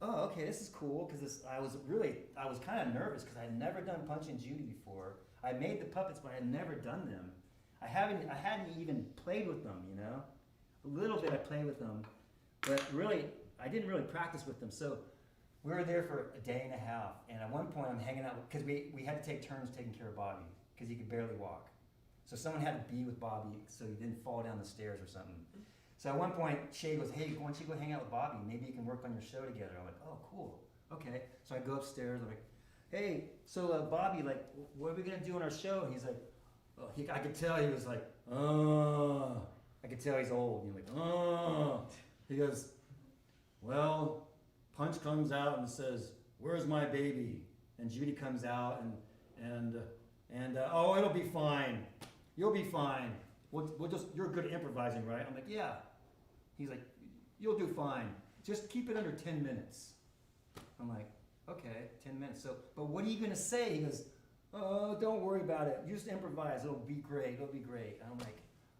oh, okay, this is cool, because I was kind of nervous because I had never done Punch and Judy before. I made the puppets, but I had never done them. I hadn't even played with them, A little bit I played with them, but really, I didn't really practice with them. So we were there for a day and a half, and at one point I'm hanging out, because we had to take turns taking care of Bobby, because he could barely walk. So someone had to be with Bobby so he didn't fall down the stairs or something. So at one point, Shay goes, hey, why don't you go hang out with Bobby? Maybe you can work on your show together. I'm like, oh, cool. Okay. So I go upstairs. I'm like, hey, so Bobby, like, what are we going to do on our show? And he's like, I could tell he was like, I could tell he's old. He's like, He goes, well, Punch comes out and says, where's my baby? And Judy comes out and oh, it'll be fine. You'll be fine. We'll just, you're good at improvising, right? I'm like, yeah. He's like, you'll do fine. Just keep it under 10 minutes. I'm like, okay, 10 minutes. So, but what are you going to say? He goes, oh, don't worry about it. You just improvise. It'll be great. It'll be great. And I'm like,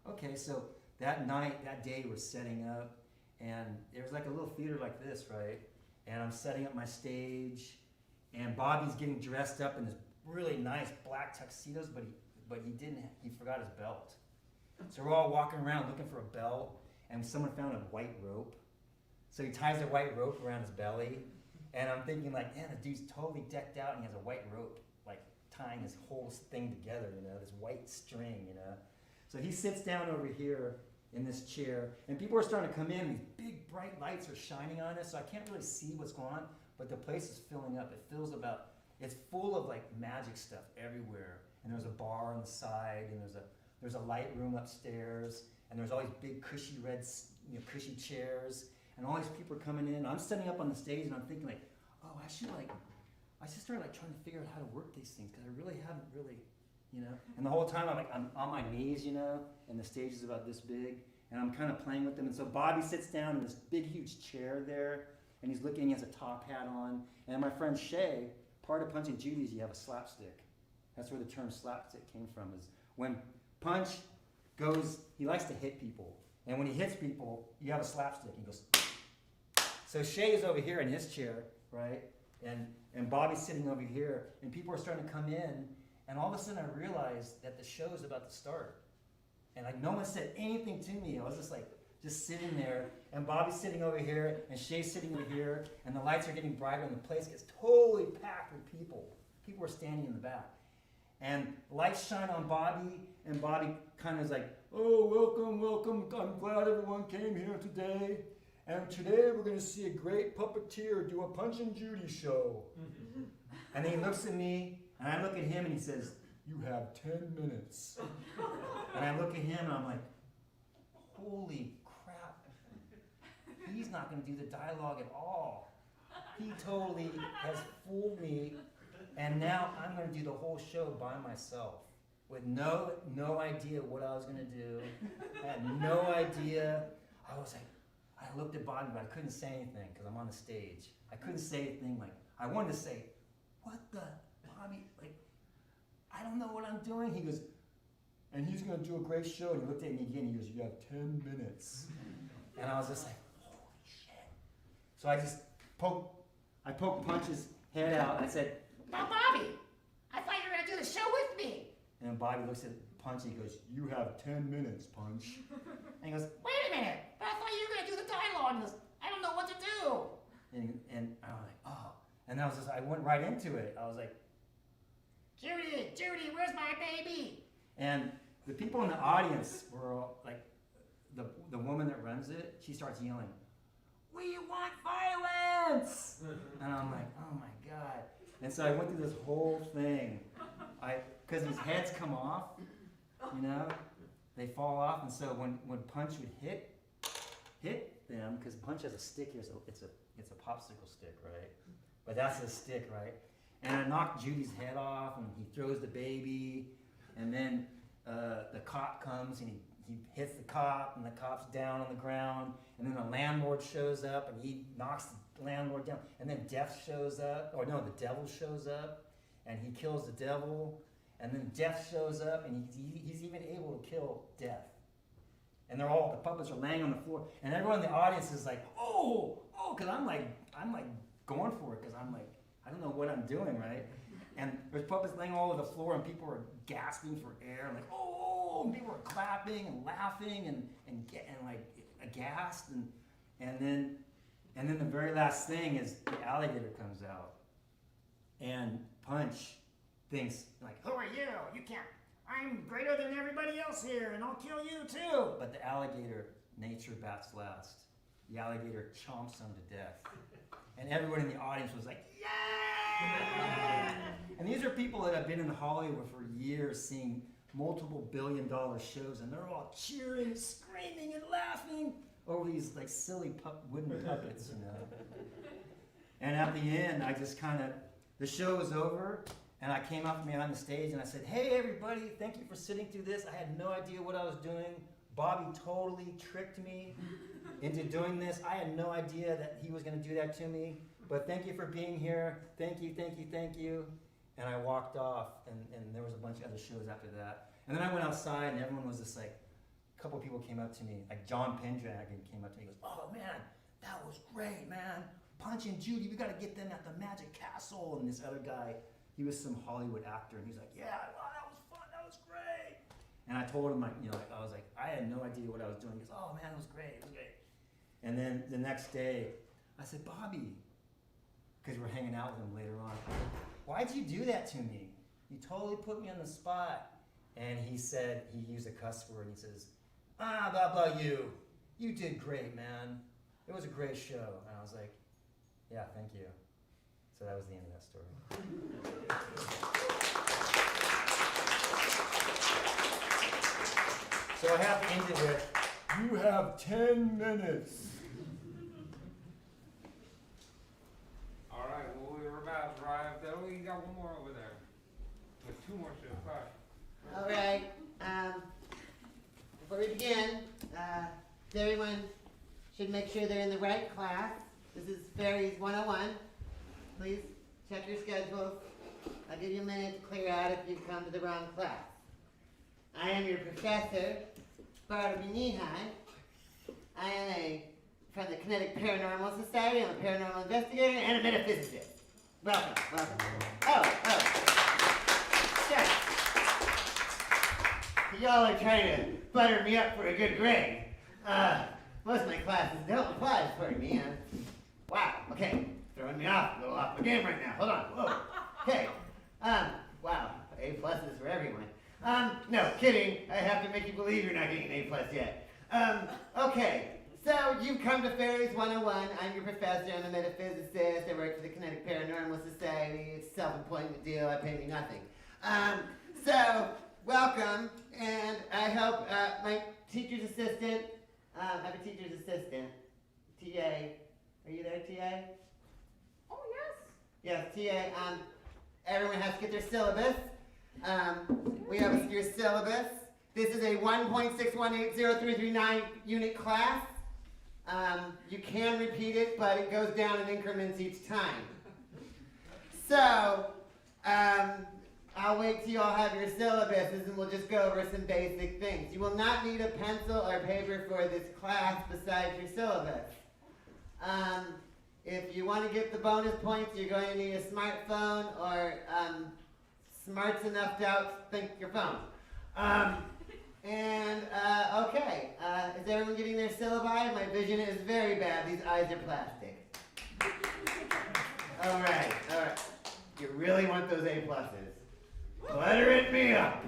okay. So that night, that day, we're setting up. And there was like a little theater like this, right? And I'm setting up my stage. And Bobby's getting dressed up in this really nice black tuxedos, but he forgot his belt. So we're all walking around looking for a belt, and someone found a white rope. So he ties a white rope around his belly, and I'm thinking like, man, the dude's totally decked out, and he has a white rope, like tying his whole thing together, this white string, So he sits down over here in this chair, and people are starting to come in, these big bright lights are shining on us, so I can't really see what's going on, but the place is filling up. It's full of like magic stuff everywhere, and there's a bar on the side, and there's a light room upstairs, and there's all these big cushy red, cushy chairs, and all these people are coming in. I'm setting up on the stage, and I'm thinking like, oh, I should start like trying to figure out how to work these things, because I really haven't really, And the whole time I'm on my knees, and the stage is about this big, and I'm kind of playing with them. And so Bobby sits down in this big, huge chair there, and he's looking, he has a top hat on. And my friend Shay, part of Punching Judy is you have a slapstick. That's where the term slapstick came from, is when Punch goes, he likes to hit people. And when he hits people, you have a slapstick. He goes, so Shay is over here in his chair, right? And Bobby's sitting over here, and people are starting to come in, and all of a sudden I realized that the show is about to start. And like no one said anything to me. I was just sitting there, and Bobby's sitting over here, and Shay's sitting over here, and the lights are getting brighter, and the place gets totally packed with people. People are standing in the back. And lights shine on Bobby, and Bobby kind of is like, oh, welcome, welcome. I'm glad everyone came here today. And today we're going to see a great puppeteer do a Punch and Judy show. And then he looks at me, and I look at him, and he says, you have 10 minutes. And I look at him, and I'm like, holy crap. He's not going to do the dialogue at all. He totally has fooled me. And now I'm going to do the whole show by myself with no idea what I was going to do. I had no idea. I looked at Bobby, but I couldn't say anything because I'm on the stage. I couldn't say anything. Like, I wanted to say, what the, Bobby, like, I don't know what I'm doing. He goes, and he's going to do a great show. And he looked at me again. He goes, you have 10 minutes. And I was just like, holy shit. So I poked Punch's head out. And I said, now, Bobby, I thought you were going to do the show with me. And Bobby looks at Punch and he goes, you have 10 minutes, Punch. And he goes, wait a minute, but I thought you were going to do the dialogue. And he goes, I don't know what to do. And I was like, oh. And I went right into it. I was like, Judy, where's my baby? And the people in the audience were all, like, the woman that runs it, she starts yelling, we want violence! And I'm like, oh my God. And so I went through this whole thing. Because his heads come off, they fall off. And so when Punch would hit them, because Punch has a stick here, so it's a popsicle stick, right? But that's his stick, right? And I knocked Judy's head off, and he throws the baby, and then the cop comes, and he hits the cop, and the cop's down on the ground, and then the landlord shows up, and he knocks the landlord down, and then Death shows up, the devil shows up, and he kills the devil, and then Death shows up, and he's even able to kill Death. And the puppets are laying on the floor, and everyone in the audience is like, oh, because I'm like going for it, because I'm like, I don't know what I'm doing, right? And there's puppets laying all over the floor, and people are gasping for air, and like, oh, and people are clapping and laughing and like aghast, and then the very last thing is the alligator comes out, and Punch thinks like, who are you? You can't. I'm greater than everybody else here, and I'll kill you too. But the alligator, nature bats last. The alligator chomps him to death. And everyone in the audience was like, yeah! And these are people that have been in Hollywood for years seeing multiple billion-dollar shows, and they're all cheering, screaming, and laughing over these like silly wooden puppets, you know. And at the end, I just kind of, the show was over, and I came up from behind the stage and I said, hey everybody, thank you for sitting through this. I had no idea what I was doing. Bobby totally tricked me into doing this. I had no idea that he was going to do that to me. But thank you for being here. Thank you, thank you, thank you. And I walked off, and there was a bunch of other shows after that. And then I went outside, and everyone was just like, a couple people came up to me, like John Pendragon came up to me. He goes, oh man, that was great, man. Punch and Judy, we got to get them at the Magic Castle. And this other guy, he was some Hollywood actor, and he's like, yeah, wow, that was fun, that was great. And I told him, like, you know, I was like, I had no idea what I was doing. He goes, oh man, it was great, it was great. And then the next day, I said, Bobby, because we're hanging out with him later on, why'd you do that to me? You totally put me on the spot. And he said, he used a cuss word, and he says, blah, blah, you. You did great, man. It was a great show. And I was like, yeah, thank you. So that was the end of that story. So I have to end it with, you have 10 minutes. All right, well, we're about to arrive. Oh, you got one more over there. There's two more shows. Sorry. All right. Before we begin, everyone should make sure they're in the right class. This is Fairies 101. Please check your schedules. I'll give you a minute to clear out if you've come to the wrong class. I am your professor, Bartleby Knee-High. I am from the Kinetic Paranormal Society. I'm a paranormal investigator and a metaphysicist. Welcome, welcome. Sure. Y'all are trying to butter me up for a good grade. Most of my classes don't apply for me. Wow, okay. Throwing me off, a little off the game right now. Hold on, whoa. Okay. Wow, A pluses for everyone. No, kidding. I have to make you believe you're not getting an A plus yet. Okay. So you've come to Fairies 101. I'm your professor. I'm a metaphysicist. I work for the Kinetic Paranormal Society. It's a self-employment deal. I pay me nothing. So welcome, and I hope my teacher's assistant. I have a teacher's assistant, TA. Are you there, TA? Oh, yes. Yes, TA. Everyone has to get their syllabus. We have your syllabus. This is a 1.618039 unit class. You can repeat it, but it goes down in increments each time. So, I'll wait till you all have your syllabuses and we'll just go over some basic things. You will not need a pencil or paper for this class besides your syllabus. If you want to get the bonus points, you're going to need a smartphone or smarts enough to outthink your phone. Okay, is everyone getting their syllabi? My vision is very bad. These eyes are plastic. All right. You really want those A pluses? Butter me up.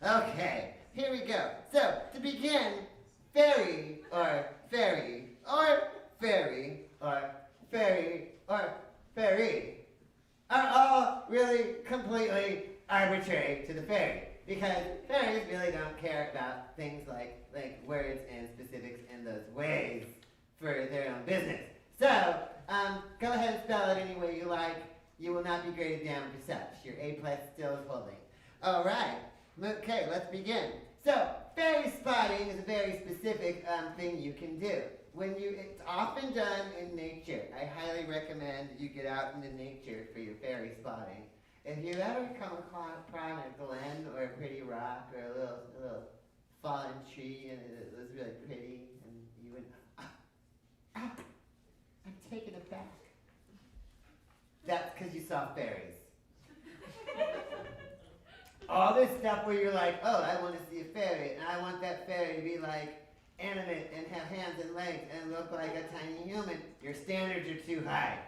Okay, here we go. So, to begin, fairy or fairy or fairy or fairy or fairy are all really completely arbitrary to the fairy. Because fairies really don't care about things like words and specifics in those ways for their own business. So, go ahead and spell it any way you like. You will not be graded down for such. Your A plus still is holding. All right. Okay, let's begin. So, fairy spotting is a very specific thing you can do. It's often done in nature. I highly recommend you get out into nature for your fairy spotting. If you ever come upon a glen or a pretty rock or a little fallen tree and it was really pretty and you went, I'm taken aback. That's because you saw fairies. All this stuff where you're like, oh, I want to see a fairy and I want that fairy to be like animate and have hands and legs and look like a tiny human. Your standards are too high.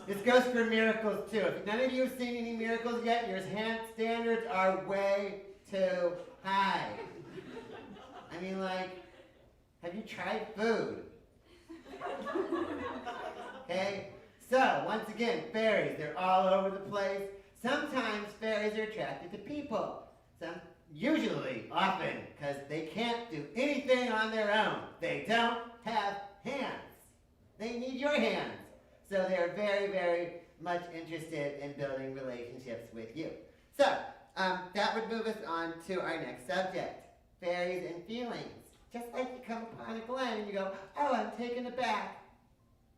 This goes for miracles too. If none of you have seen any miracles yet, your standards are way too high. I mean, like, have you tried food? Okay? So, once again, fairies, they're all over the place. Sometimes fairies are attracted to people. Often, because they can't do anything on their own. They don't have hands. They need your hands. So they're very, very much interested in building relationships with you. So, that would move us on to our next subject, fairies and feelings. Just like you come upon a glen and you go, oh, I'm taken aback.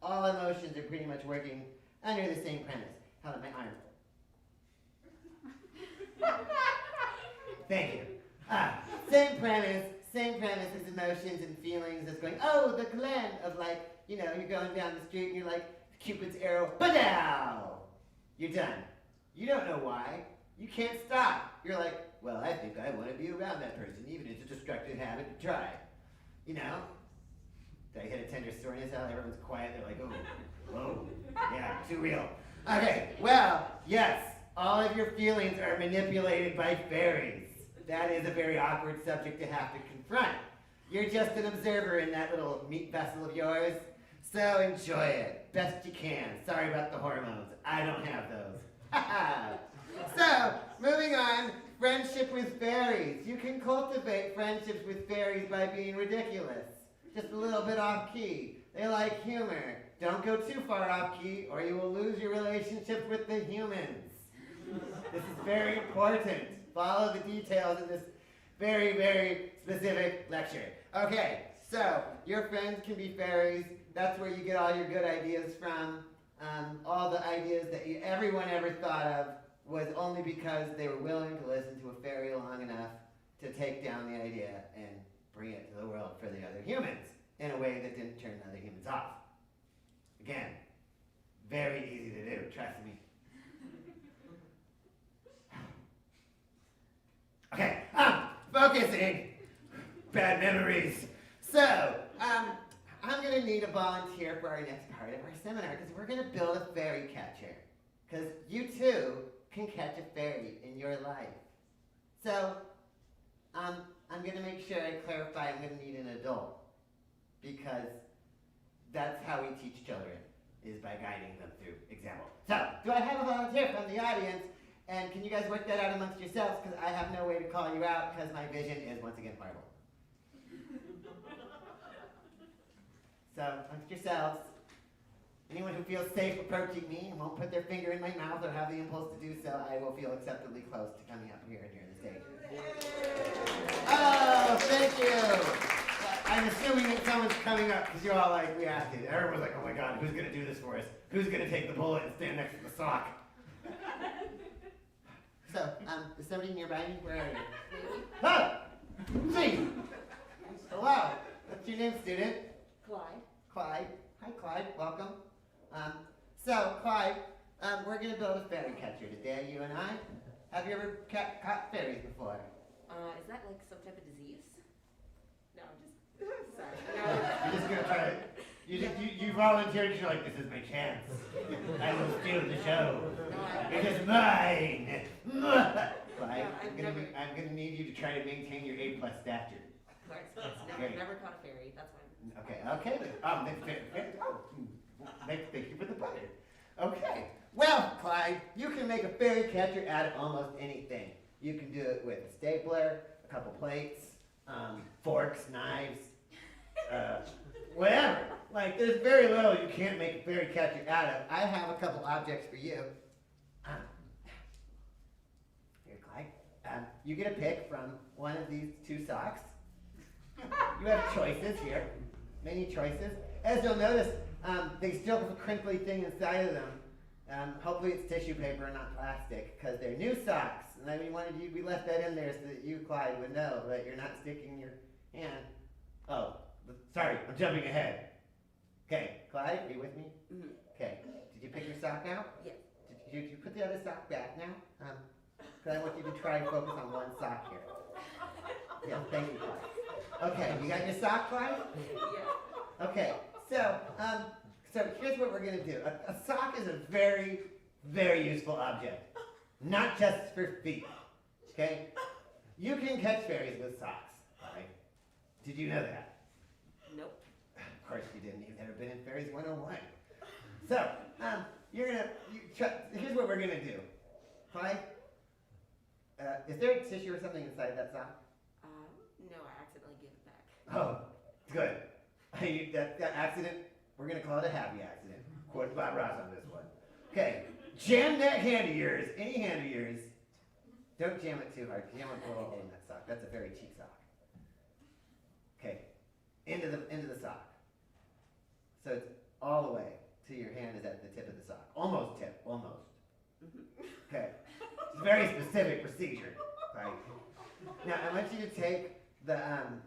All emotions are pretty much working under the same premise. Held up my arm. Thank you. Same premise as emotions and feelings as going, oh, the glen of like, you know, you're going down the street and you're like, Cupid's arrow, ba-dow! You're done. You don't know why. You can't stop. You're like, well, I think I want to be around that person, even if it's a destructive habit to try. You know? Did I hit a tender soreness out? Everyone's quiet. They're like, oh, whoa, yeah, too real. Okay, well, yes, all of your feelings are manipulated by fairies. That is a very awkward subject to have to confront. You're just an observer in that little meat vessel of yours, so enjoy it best you can. Sorry about the hormones. I don't have those. So, moving on, friendship with fairies. You can cultivate friendships with fairies by being ridiculous. Just a little bit off key. They like humor. Don't go too far off key or you will lose your relationship with the humans. This is very important. Follow the details in this very, very specific lecture. Okay, so your friends can be fairies. That's where you get all your good ideas from. All the ideas that everyone ever thought of was only because they were willing to listen to a fairy long enough to take down the idea and bring it to the world for the other humans in a way that didn't turn other humans off. Again, very easy to do, trust me. Okay, focusing. Bad memories. So, I'm going to need a volunteer for our next part of our seminar because we're going to build a fairy catcher. Because you too can catch a fairy in your life. So, I'm going to make sure I clarify I'm going to need an adult. Because that's how we teach children, is by guiding them through example. So, do I have a volunteer from the audience? And can you guys work that out amongst yourselves? Because I have no way to call you out because my vision is, once again, horrible. So, amongst yourselves, anyone who feels safe approaching me and won't put their finger in my mouth or have the impulse to do so, I will feel acceptably close to coming up here and near the stage. Oh, thank you. I'm assuming that someone's coming up because you're all like reacted. Everyone's like, oh my God, who's going to do this for us? Who's going to take the bullet and stand next to the sock? So, is somebody nearby me? Where are you? Oh! See! Hello. What's your name, student? Clyde. Clyde. Hi, Clyde. Welcome. So, Clyde, we're going to build a fairy catcher today, you and I. Have you ever caught fairies before? Is that like some type of disease? No, I'm just sorry. No. You're just going to try it. You volunteered because you're like, this is my chance. I will steal the show. No, It is mine. Clyde, No, I'm going to need you to try to maintain your A+ stature. never caught a fairy. That's fine. Okay. Thank you for the butter. Okay. Well, Clyde, you can make a fairy catcher out of almost anything. You can do it with a stapler, a couple plates, forks, knives, whatever. Like, there's very little you can't make a fairy catcher out of. I have a couple objects for you. Here, Clyde. You get a pick from one of these two socks. You have choices here. Many choices. As you'll notice, they still have a crinkly thing inside of them. Hopefully it's tissue paper and not plastic, because they're new socks. And we left that in there so that you, Clyde, would know that you're not sticking your hand. Oh, sorry, I'm jumping ahead. Okay, Clyde, are you with me? Mm-hmm. Okay, did you pick your sock out? Yeah. Did you put the other sock back now? Because I want you to try and focus on one sock here. Yeah, thank you, Clyde. Okay, you got your sock, Clyde? Yeah. Okay, so here's what we're going to do. A sock is a very, very useful object. Not just for feet, okay? You can catch fairies with socks, right? Did you know that? Nope. Of course you didn't. You've never been in Fairies 101. So, here's what we're gonna do. Clyde, is there tissue or something inside that sock? No, I accidentally gave it back. Oh, good. That accident, we're gonna call it a happy accident. Quote Bob Ross on this one. Okay, jam that hand of yours, any hand of yours. Don't jam it too hard, because you don't want to blow a hole in that sock. That's a very cheap sock. Okay, into the sock. So it's all the way to your hand is at the tip of the sock. Almost tip, almost. Okay, it's a very specific procedure, right? Now I want you to take the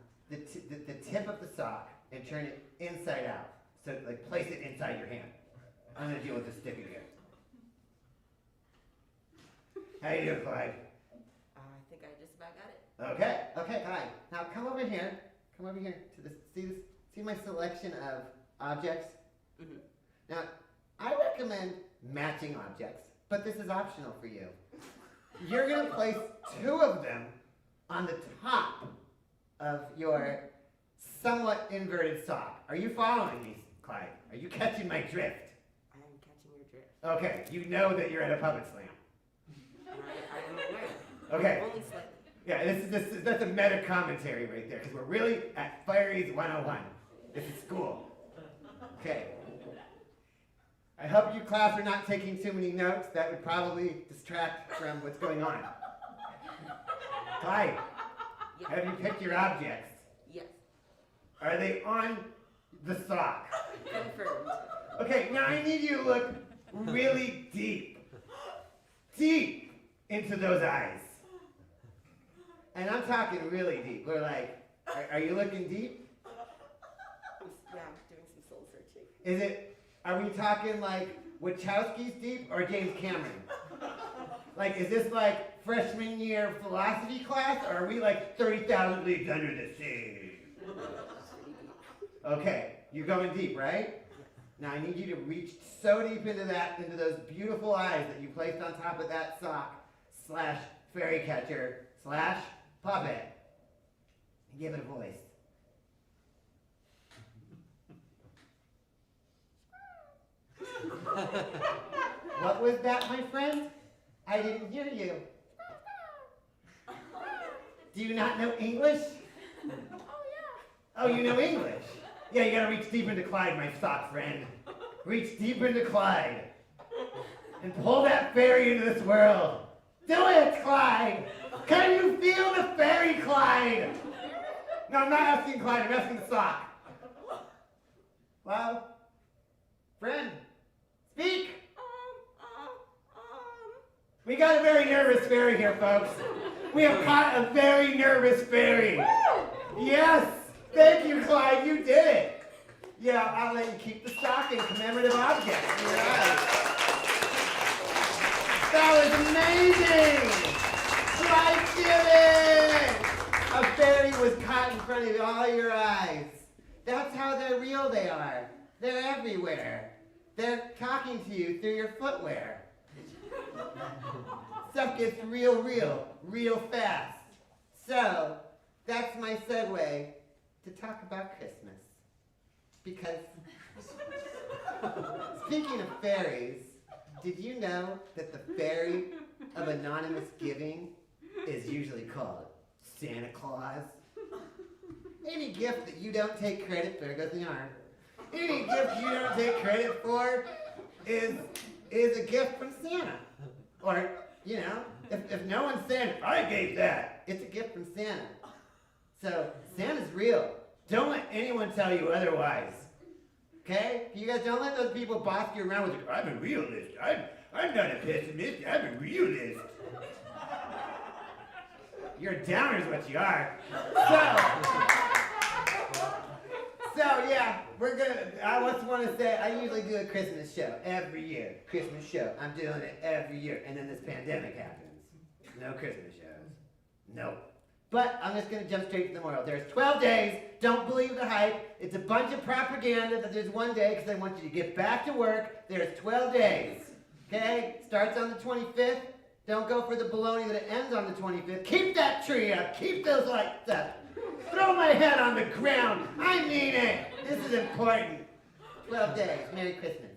tip of the sock and turn it inside out. So like place it inside your hand. I'm gonna deal with the stick again. How you doing, Clyde? I think I just about got it. Okay, Clyde. Now come over here. Come over here to this. See my selection of objects? Mm-hmm. Now, I recommend matching objects, but this is optional for you. You're gonna place 2 of them on the top of your somewhat inverted sock. Are you following me, Clyde? Are you catching my drift? I am catching your drift. Okay, you know that you're at a puppet slam. I am aware. Okay. Only slightly. Yeah, that's a meta commentary right there, because we're really at Fairies 101. This is school. Okay. I hope you class are not taking too many notes. That would probably distract from what's going on. Clyde, Yes. have you picked your objects? Yes. Are they on the sock? Confirmed. Okay, now I need you to look really deep into those eyes. And I'm talking really deep. We're like, are you looking deep? Yeah, I'm doing some soul searching. Are we talking like Wachowski's deep or James Cameron? Like, is this like freshman year philosophy class, or are we like 30,000 leagues under the sea? Okay, you're going deep, right? Now I need you to reach so deep into those beautiful eyes that you placed on top of that sock / fairy catcher / puppet, and give it a voice. What was that, my friend? I didn't hear you. Do you not know English? Oh, you know English? Yeah, you gotta reach deep into Clyde, my sock friend. Reach deep into Clyde. And pull that fairy into this world. Do it, Clyde! Can you feel the fairy, Clyde? No, I'm not asking Clyde, I'm asking the sock. Well, friend, speak! We got a very nervous fairy here, folks. We have caught a very nervous fairy. Yes! Thank you, Clyde, you did it. Yeah, I'll let you keep the sock and commemorative object. Right. That was amazing! Clyde did it! A fairy was caught in front of all your eyes. That's how they're real they are. They're everywhere. They're talking to you through your footwear. Stuff gets real fast. So, that's my segue to talk about Christmas. Because, speaking of fairies, did you know that the fairy of anonymous giving is usually called Santa Claus? Any gift that you don't take credit for, there goes the arm. Any gift you don't take credit for is a gift from Santa. Or, you know, if no one's saying, I gave that, it's a gift from Santa. So, Santa's real. Don't let anyone tell you otherwise. Okay? You guys don't let those people boss you around with, I'm a realist. I'm not a pessimist. I'm a realist. You're a downer is what you are. So yeah, I just want to say, I usually do a Christmas show every year. Christmas show. I'm doing it every year. And then this pandemic happens. No Christmas shows. Nope. But I'm just going to jump straight to the moral. There's 12 days. Don't believe the hype. It's a bunch of propaganda that there's one day because I want you to get back to work. There's 12 days. Okay? Starts on the 25th, Don't go for the baloney that it ends on the 25th. Keep that tree up. Keep those lights up. Throw my head on the ground. I mean it. This is important. 12 days. Merry Christmas.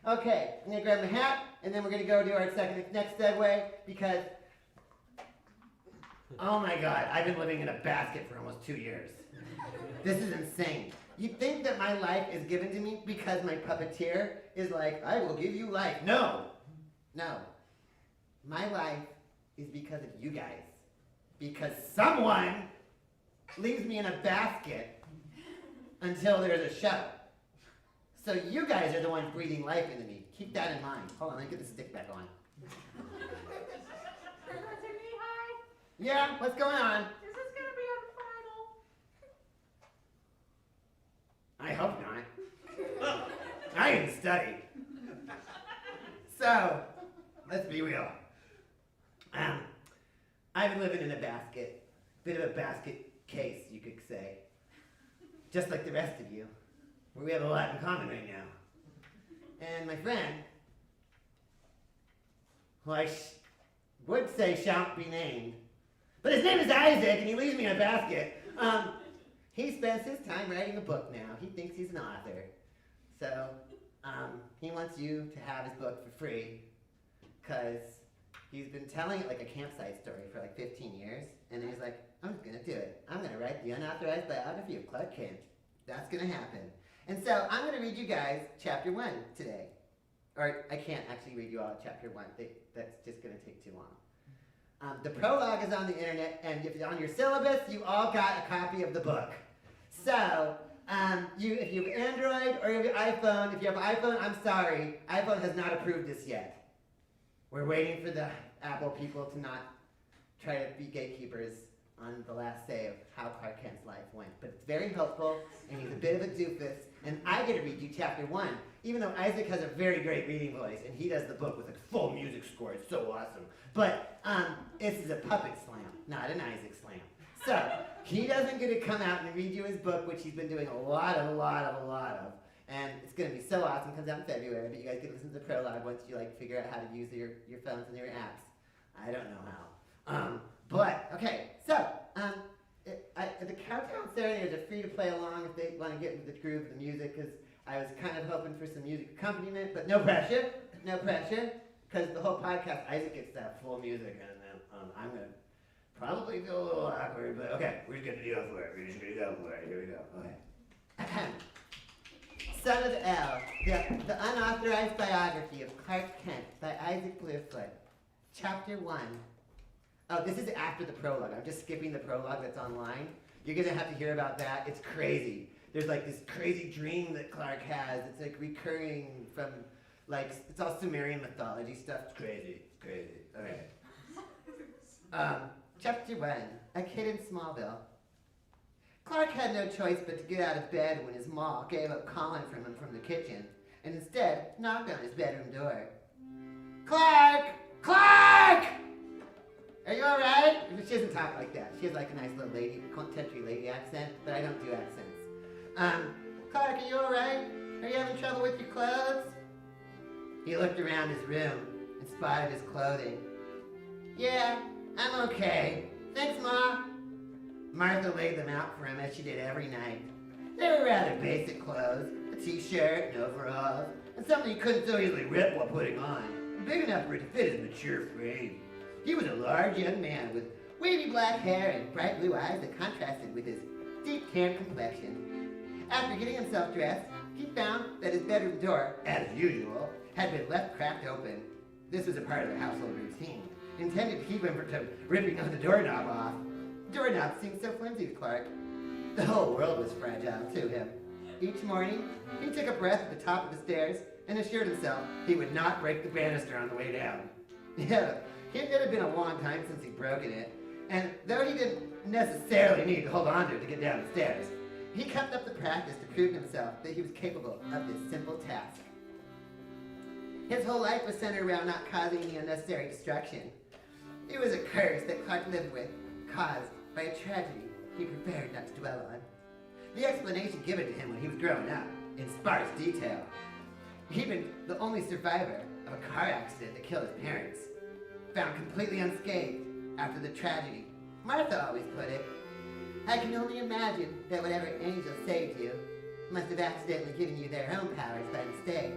Okay, I'm going to grab my hat, and then we're going to go do our next segue, because, oh my God, I've been living in a basket for almost 2 years. This is insane. You'd think that my life is given to me because my puppeteer is like, I will give you life. No. No. My life is because of you guys. Because someone leaves me in a basket until there's a show. So you guys are the ones breathing life into me. Keep that in mind. Hold on, let me get the stick back on. Professor Knee-High, Yeah, what's going on? is this gonna be our final? I hope not. I didn't study. So, let's be real. I've been living in a basket. Bit of a basket case, you could say. Just like the rest of you. We have a lot in common right now. And my friend, who I would say shan't be named, but his name is Isaac, and he leaves me in a basket. He spends his time writing a book now. He thinks he's an author. So, he wants you to have his book for free, because he's been telling it like a campsite story for like 15 years, and he's like, I'm just gonna do it. I'm gonna write the unauthorized biography of Clark Kent. That's gonna happen. And so I'm going to read you guys chapter 1 today. Or I can't actually read you all chapter 1. That's just going to take too long. The prologue is on the internet, and if it's on your syllabus, you all got a copy of the book. So, if you have Android or you have iPhone, if you have iPhone, I'm sorry. iPhone has not approved this yet. We're waiting for the Apple people to not try to be gatekeepers on the last day of how Clark Kent's life went. But it's very helpful, and he's a bit of a doofus, and I get to read you chapter 1, even though Isaac has a very great reading voice, and he does the book with a full music score. It's so awesome. But this is a puppet slam, not an Isaac slam. So he doesn't get to come out and read you his book, which he's been doing a lot of, and it's going to be so awesome. It comes out in February, but you guys get to listen to the prologue once you figure out how to use your phones and your apps. I don't know how. But, okay, so, the Countdown Serenaders are free to play along if they want to get into the groove of the music, because I was kind of hoping for some music accompaniment, but no pressure, because the whole podcast, Isaac gets to have full music, and then I'm going to probably feel a little awkward, but okay, we're just going to go for it, here we go, okay. Son of L, the unauthorized biography of Clark Kent by Isaac Bluefoot, Chapter 1. Oh, this is after the prologue. I'm just skipping the prologue that's online. You're going to have to hear about that. It's crazy. There's like this crazy dream that Clark has. It's like recurring from, like, it's all Sumerian mythology stuff. It's crazy. Okay. Chapter 1, A Kid in Smallville. Clark had no choice but to get out of bed when his ma gave up calling from him from the kitchen, and instead knocked on his bedroom door. Clark! Clark! Are you alright? She doesn't talk like that. She has like a nice little lady, country lady accent, but I don't do accents. Clark, are you alright? Are you having trouble with your clothes? He looked around his room and spotted his clothing. Yeah, I'm okay. Thanks, Ma. Martha laid them out for him as she did every night. They were rather basic clothes, a t-shirt and overalls, and something he couldn't so easily rip while putting on, big enough for it to fit his mature frame. He was a large young man with wavy black hair and bright blue eyes that contrasted with his deep tan complexion. After getting himself dressed, he found that his bedroom door, as usual, had been left cracked open. This was a part of the household routine, intended to keep him from ripping the doorknob off. The doorknob seemed so flimsy to Clark. The whole world was fragile to him. Each morning, he took a breath at the top of the stairs and assured himself he would not break the banister on the way down. Yeah, it had been a long time since he'd broken it, and though he didn't necessarily need to hold on to it to get down the stairs, he kept up the practice to prove to himself that he was capable of this simple task. His whole life was centered around not causing any unnecessary destruction. It was a curse that Clark lived with, caused by a tragedy he preferred not to dwell on. The explanation given to him when he was growing up, in sparse detail. He'd been the only survivor of a car accident that killed his parents. found completely unscathed after the tragedy. Martha always put it, I can only imagine that whatever angel saved you must have accidentally given you their own powers by mistake.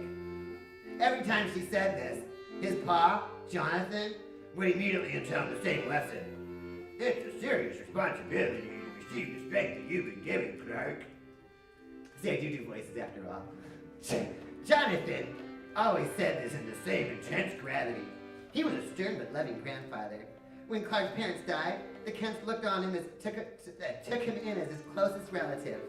Every time she said this, his pa, Jonathan, would immediately intone the same lesson. It's a serious responsibility to receive the strength that you've been given, Clark. Say, I do voices after all. Jonathan always said this in the same intense gravity. He was a stern but loving grandfather. When Clark's parents died, the Kents looked on him as took him in as his closest relative.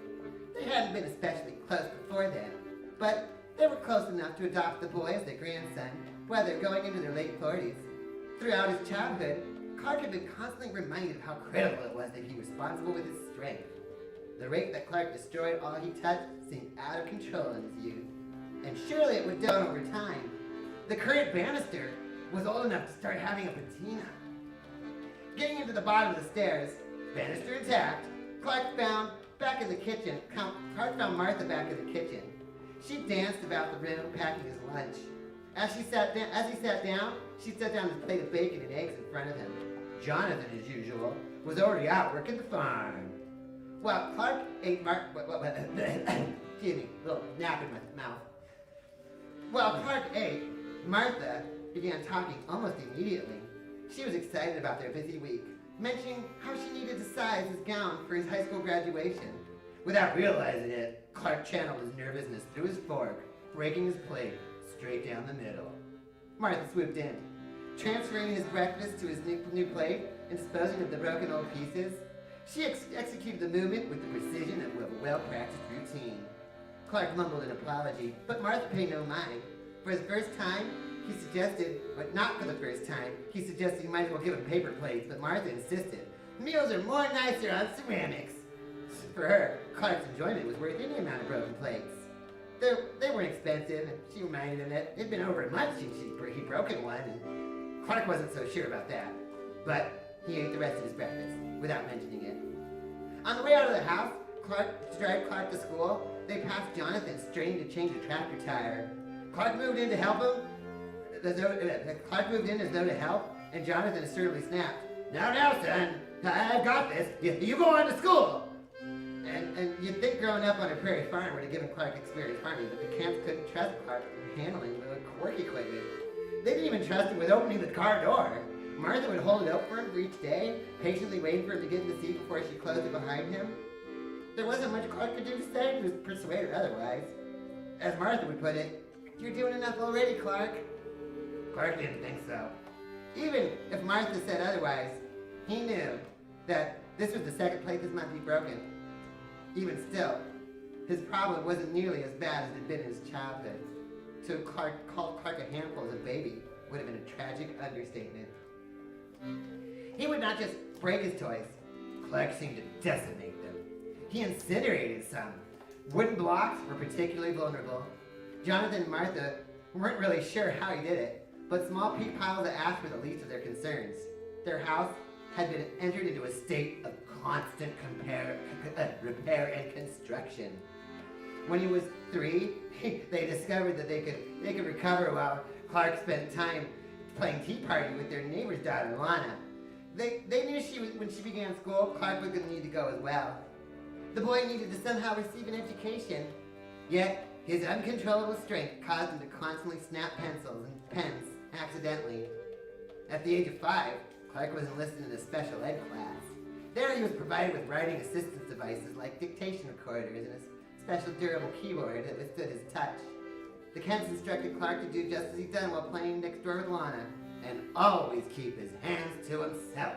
They hadn't been especially close before then, but they were close enough to adopt the boy as their grandson, while they're going into their late 40s. Throughout his childhood, Clark had been constantly reminded of how critical it was that he was responsible with his strength. The rate that Clark destroyed all he touched seemed out of control in his youth, and surely it would down over time. The current Bannister was old enough to start having a patina. Getting into the bottom of the stairs, Bannister intact, Clark found Martha back in the kitchen. She danced about the room, packing his lunch. As he sat down, she set down his plate of bacon and eggs in front of him. Jonathan, as usual, was already out working the farm. While Clark ate excuse me, a little nap in my mouth. While Clark ate, Martha began talking almost immediately. She was excited about their busy week, mentioning how she needed to size his gown for his high school graduation. Without realizing it, Clark channeled his nervousness through his fork, breaking his plate straight down the middle. Martha swooped in, transferring his breakfast to his new plate and disposing of the broken old pieces. She executed the movement with the precision of a well-practiced routine. Clark mumbled an apology, but Martha paid no mind. For the first time, he suggested he might as well give him paper plates, but Martha insisted. Meals are more nicer on ceramics. For her, Clark's enjoyment was worth any amount of broken plates. They weren't expensive, and she reminded him that it'd been over a month since he'd broken one, and Clark wasn't so sure about that. But he ate the rest of his breakfast without mentioning it. On the way out of the house, to drive Clark to school, they passed Jonathan straining to change a tractor tire. Clark moved in to help him. Clark moved in as though to help, and Jonathan assertively snapped, Now, son, I've got this. You go on to school. And you'd think growing up on a prairie farm would have given Clark experience farming, but the Kents couldn't trust Clark in handling the work equipment. They didn't even trust him with opening the car door. Martha would hold it open for him for each day, patiently waiting for him to get in the seat before she closed it behind him. There wasn't much Clark could do to say he was persuaded otherwise. As Martha would put it, you're doing enough already, Clark. Clark didn't think so. Even if Martha said otherwise, he knew that this was the second plate this might be broken. Even still, his problem wasn't nearly as bad as it had been in his childhood. To call Clark a handful as a baby would have been a tragic understatement. He would not just break his toys. Clark seemed to decimate them. He incinerated some. Wooden blocks were particularly vulnerable. Jonathan and Martha weren't really sure how he did it, but small peat piles of ash were the least of their concerns. Their house had been entered into a state of constant repair and construction. When he was 3, they discovered that they could recover while Clark spent time playing tea party with their neighbor's daughter, Lana. They knew when she began school, Clark was going to need to go as well. The boy needed to somehow receive an education, yet his uncontrollable strength caused him to constantly snap pencils and pens accidentally. At the age of 5, Clark was enlisted in a special ed class. There he was provided with writing assistance devices like dictation recorders and a special durable keyboard that withstood his touch. The Kents instructed Clark to do just as he'd done while playing next door with Lana, and always keep his hands to himself.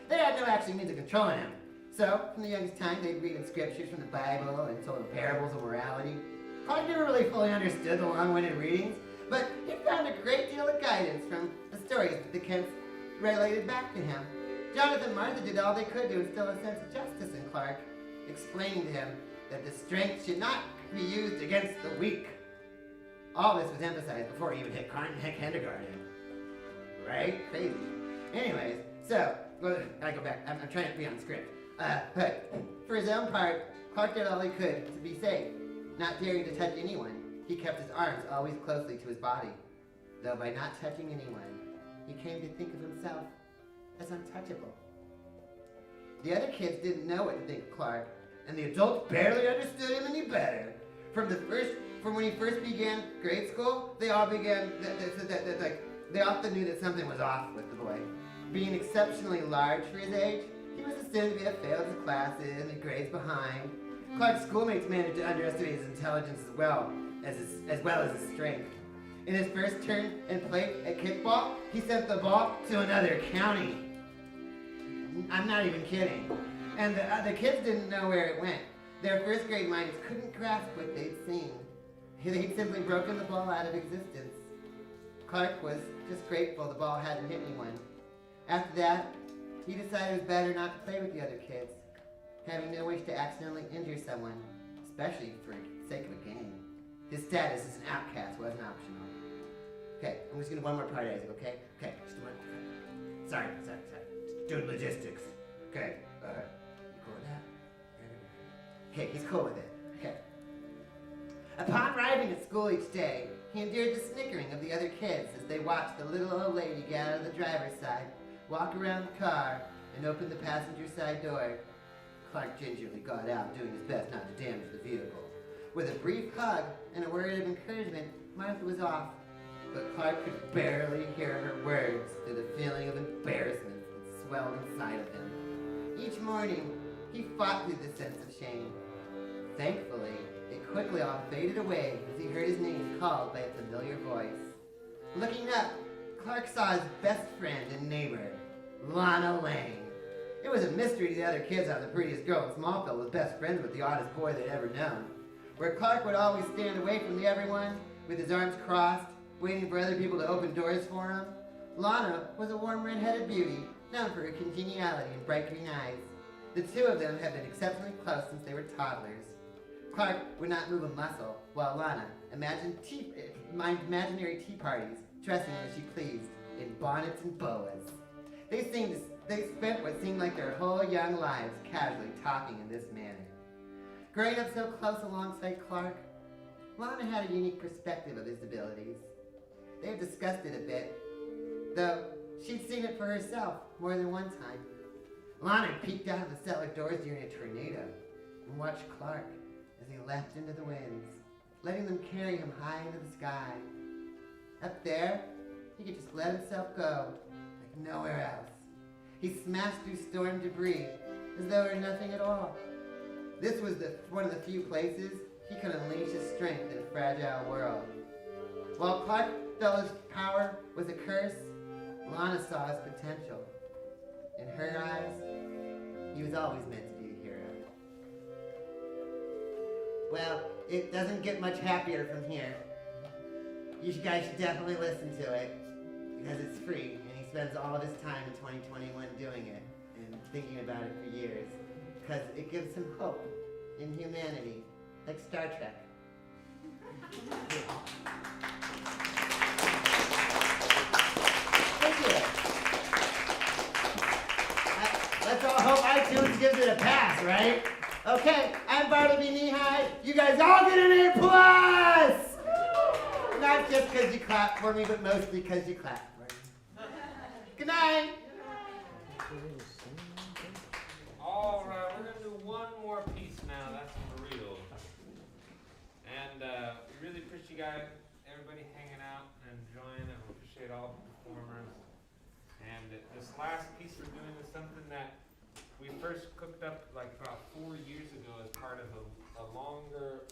They had no actual means of controlling him, so from the youngest time they'd read him scriptures from the Bible and told him parables of morality. Clark never really fully understood the long-winded readings, but he found a great deal of guidance from the stories that the Kents related back to him. Jonathan and Martha did all they could to instill a sense of justice in Clark, explaining to him that the strength should not be used against the weak. All this was emphasized before he even hit kindergarten. Right? Crazy. Anyways, so, I go back. I'm trying to be on script. But for his own part, Clark did all he could to be safe, not daring to touch anyone. He kept his arms always closely to his body, though by not touching anyone, he came to think of himself as untouchable. The other kids didn't know what to think of Clark, and the adults barely understood him any better. From when he first began grade school, they all began they often knew that something was off with the boy. Being exceptionally large for his age, he was assumed to have failed his classes and the grades behind. Clark's schoolmates managed to underestimate his intelligence as well as his strength. In his first turn and play at kickball, he sent the ball to another county. I'm not even kidding. And the kids didn't know where it went. Their first grade minds couldn't grasp what they'd seen. They'd simply broken the ball out of existence. Clark was just grateful the ball hadn't hit anyone. After that, he decided it was better not to play with the other kids, having no wish to accidentally injure someone, especially for the sake of a game. His status as an outcast wasn't optional. Okay, I'm just gonna one more part, Isaac, okay? Okay, just one more. Sorry. Just doing logistics. Okay, you cool with that? Okay, he's cool with it. Okay. Upon arriving at school each day, he endured the snickering of the other kids as they watched the little old lady get out of the driver's side, walk around the car, and open the passenger side door. Clark gingerly got out, doing his best not to damage the vehicle. With a brief hug and a word of encouragement, Martha was off, but Clark could barely hear her words through the feeling of embarrassment that swelled inside of him. Each morning, he fought through the sense of shame. Thankfully, it quickly all faded away as he heard his name called by a familiar voice. Looking up, Clark saw his best friend and neighbor, Lana Lang. It was a mystery to the other kids how the prettiest girl in Smallville was best friends with the oddest boy they'd ever known. Where Clark would always stand away from everyone, with his arms crossed, waiting for other people to open doors for him, Lana was a warm red-headed beauty, known for her congeniality and bright green eyes. The two of them had been exceptionally close since they were toddlers. Clark would not move a muscle, while Lana imagined imaginary tea parties, dressing as she pleased, in bonnets and boas. They spent what seemed like their whole young lives casually talking in this manner. Growing up so close alongside Clark, Lana had a unique perspective of his abilities. They had discussed it a bit, though she'd seen it for herself more than one time. Lana peeked out of the cellar doors during a tornado and watched Clark as he leapt into the winds, letting them carry him high into the sky. Up there, he could just let himself go, like nowhere else. He smashed through storm debris as though it were nothing at all. This was one of the few places he could unleash his strength in a fragile world. While Clark felt his power was a curse, Lana saw his potential. In her eyes, he was always meant to be a hero. Well, it doesn't get much happier from here. You guys should definitely listen to it, because it's free, and he spends all of his time in 2021 doing it, and thinking about it for years, because it gives him hope in humanity, like Star Trek. Thank you. Let's all hope iTunes gives it a pass, right? Okay, I'm Bartleby Knee-High. You guys all get an A+! Not just because you clapped for me, but mostly because you clapped for me. Good night. All right, we're going to do one more piece now. That's for real. And we really appreciate everybody hanging out and enjoying it. We appreciate all the performers. And this last piece we're doing is something that we first cooked up like about 4 years ago as part of a longer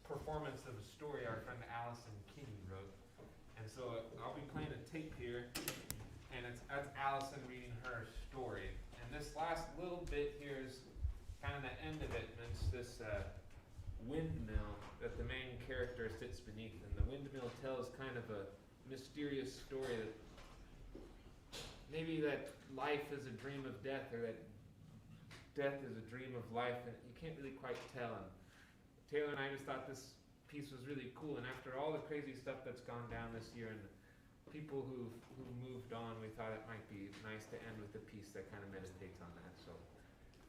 performance of a story our friend Allison Kinney wrote. And so I'll be playing a tape here, and that's Allison reading her story. And this last little bit here is kind of the end of it, and it's this windmill that the main character sits beneath. And the windmill tells kind of a mysterious story that maybe that life is a dream of death, or that death is a dream of life, and you can't really quite tell. And Taylor and I just thought this piece was really cool, and after all the crazy stuff that's gone down this year and the people who've moved on, we thought it might be nice to end with a piece that kind of meditates on that. So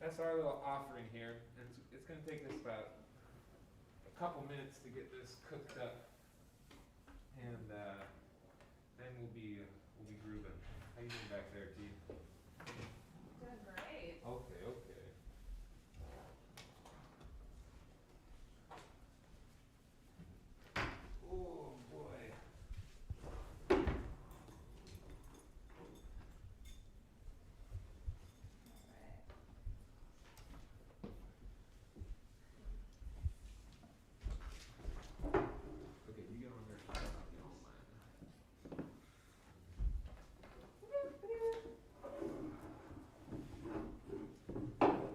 that's our little offering here, and it's going to take us about a couple minutes to get this cooked up, and then we'll be Ruben. How you doing back there, T? Doing great. Okay, okay. Oh boy. Okay, you get on your side, I'll get on mine.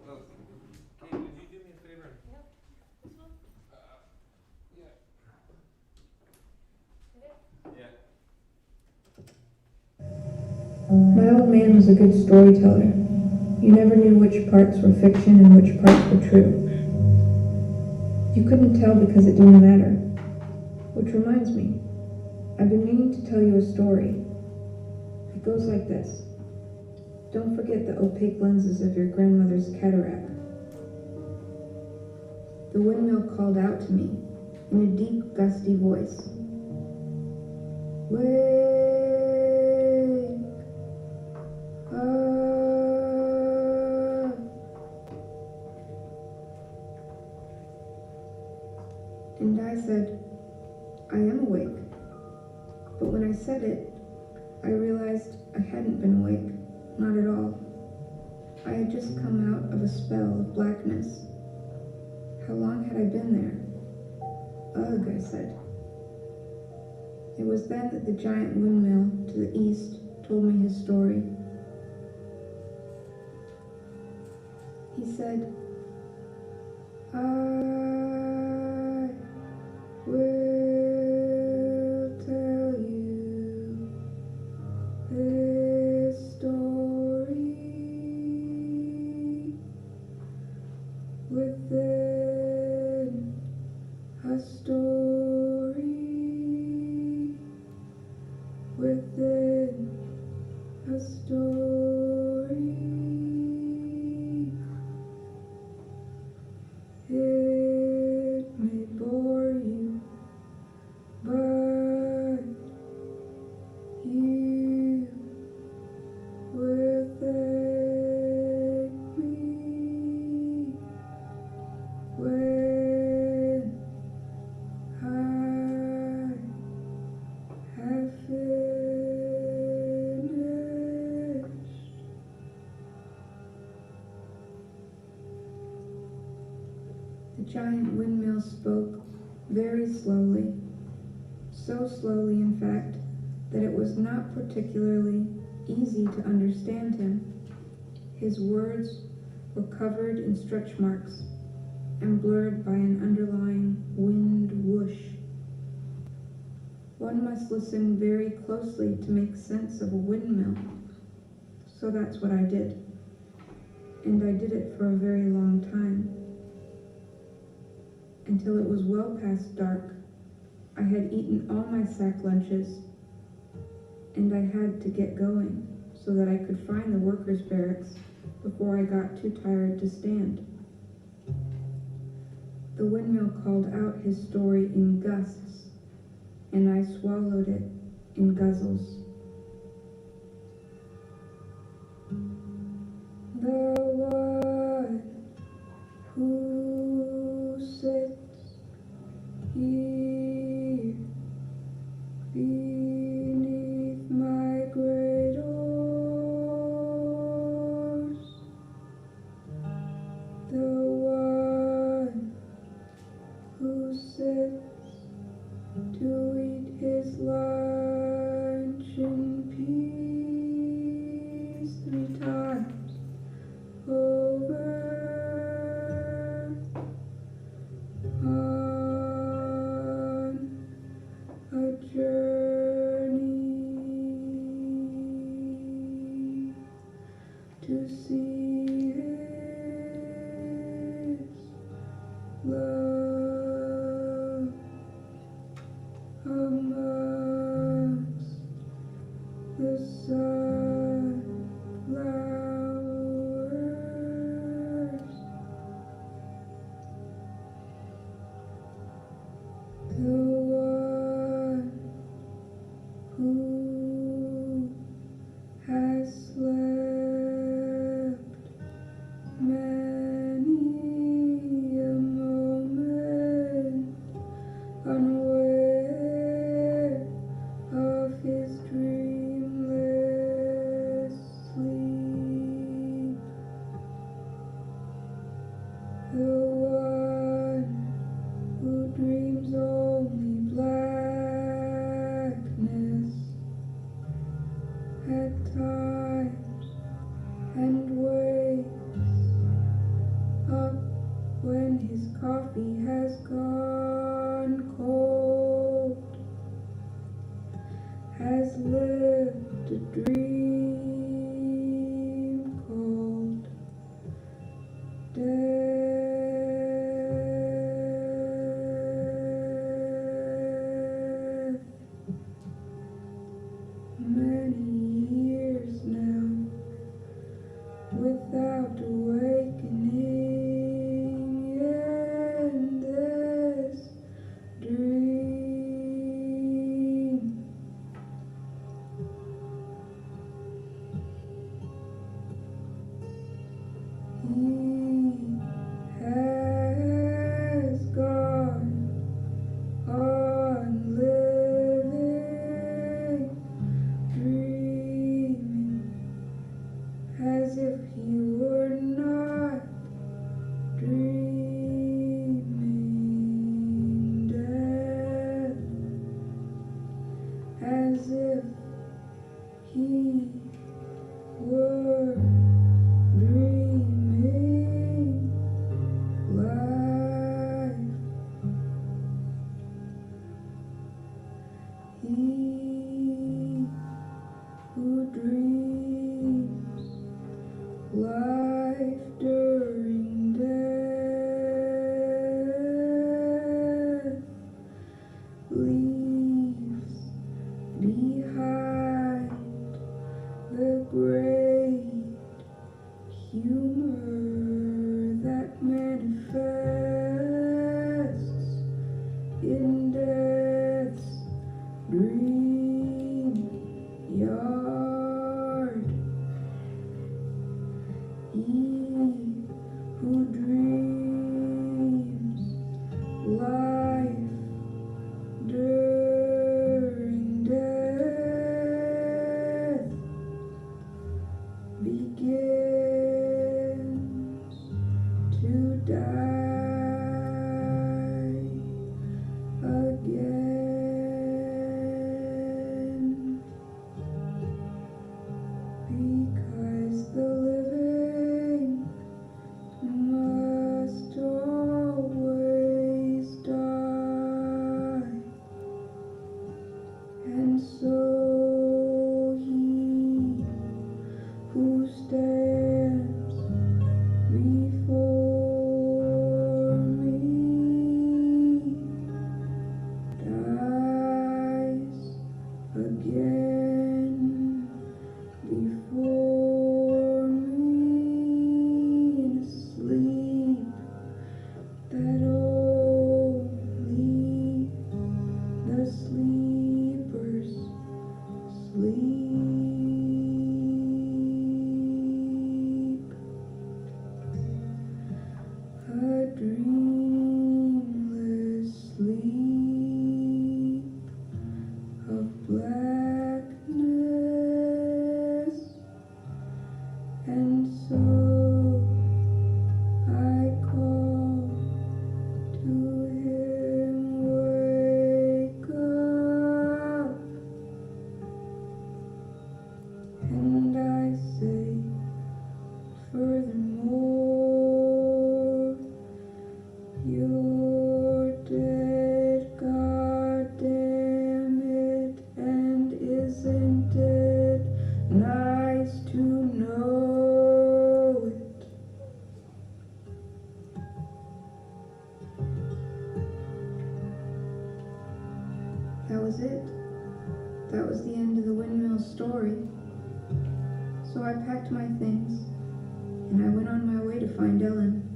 Oh, Kate, would you do me a favor? Yep. This one? Yeah. Yeah. My old man was a good storyteller. You never knew which parts were fiction and which parts were true. You couldn't tell because it didn't matter. Which reminds me, I've been meaning to tell you a story. It goes like this. Don't forget the opaque lenses of your grandmother's cataract. The windmill called out to me in a deep, gusty voice. Wake up. And I said, I am awake. But when I said it, I realized I hadn't been awake, not at all. I had just come out of a spell of blackness. How long had I been there? Ugh, I said. It was then that the giant windmill to the east told me his story. He said, I will tell you this story within a story within a story. It may bore you, but you will thank me when I have finished. The giant windmill spoke very slowly, so slowly in fact that it was not particularly easy to understand him. His words were covered in stretch marks and blurred by an underlying wind whoosh. One must listen very closely to make sense of a windmill, so that's what I did. And I did it for a very long time. Until it was well past dark. I had eaten all my sack lunches, and I had to get going so that I could find the workers' barracks before I got too tired to stand. The windmill called out his story in gusts, and I swallowed it in guzzles. The one who sits here beneath my great oars, the one who sits to eat his lunch in peace 3 times over on a journey to see his love amongst the sunflowers. The one who and wakes up when his coffee has gone cold, has lived a dream called death. Many years now without awakening in this dream. He has gone on living, dreaming as if he were not dreaming death, as if he were dreaming life. He who dreams life during death leaves behind the great humor that manifests in death's dream yard. He who dreams life during death begins to die again, because the living must always die, and so he who stands before me dies again before me in a sleep that only the sleepers sleep. A dreamless sleep of blackness, and so I call to him, wake up, and I say furthermore, you're dead, God damn it, and isn't it nice to know it? That was it. That was the end of the windmill story. So I packed my things, and I went on my way to find Ellen.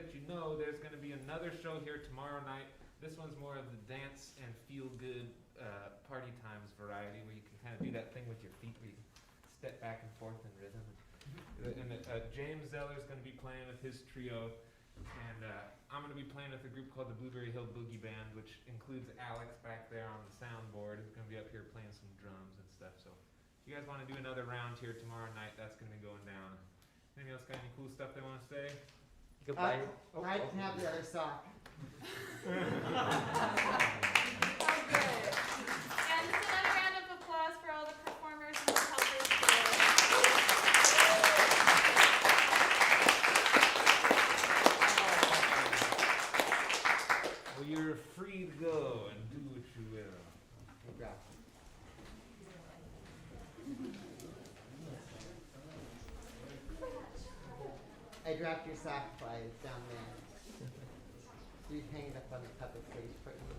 let you know there's going to be another show here tomorrow night. This one's more of the dance and feel-good party times variety, where you can kind of do that thing with your feet, where you step back and forth in rhythm. And James Zeller's going to be playing with his trio, and I'm going to be playing with a group called the Blueberry Hill Boogie Band, which includes Alex back there on the soundboard, who's going to be up here playing some drums and stuff. So if you guys want to do another round here tomorrow night, that's going to be going down. Anybody else got any cool stuff they want to say? I can have the other sock. Oh, good. And just another round of applause for all the performers and the helpers today. Well, you're free to go and do what you will. I dropped your sock flies down there. You hang it up on the puppet stage for me.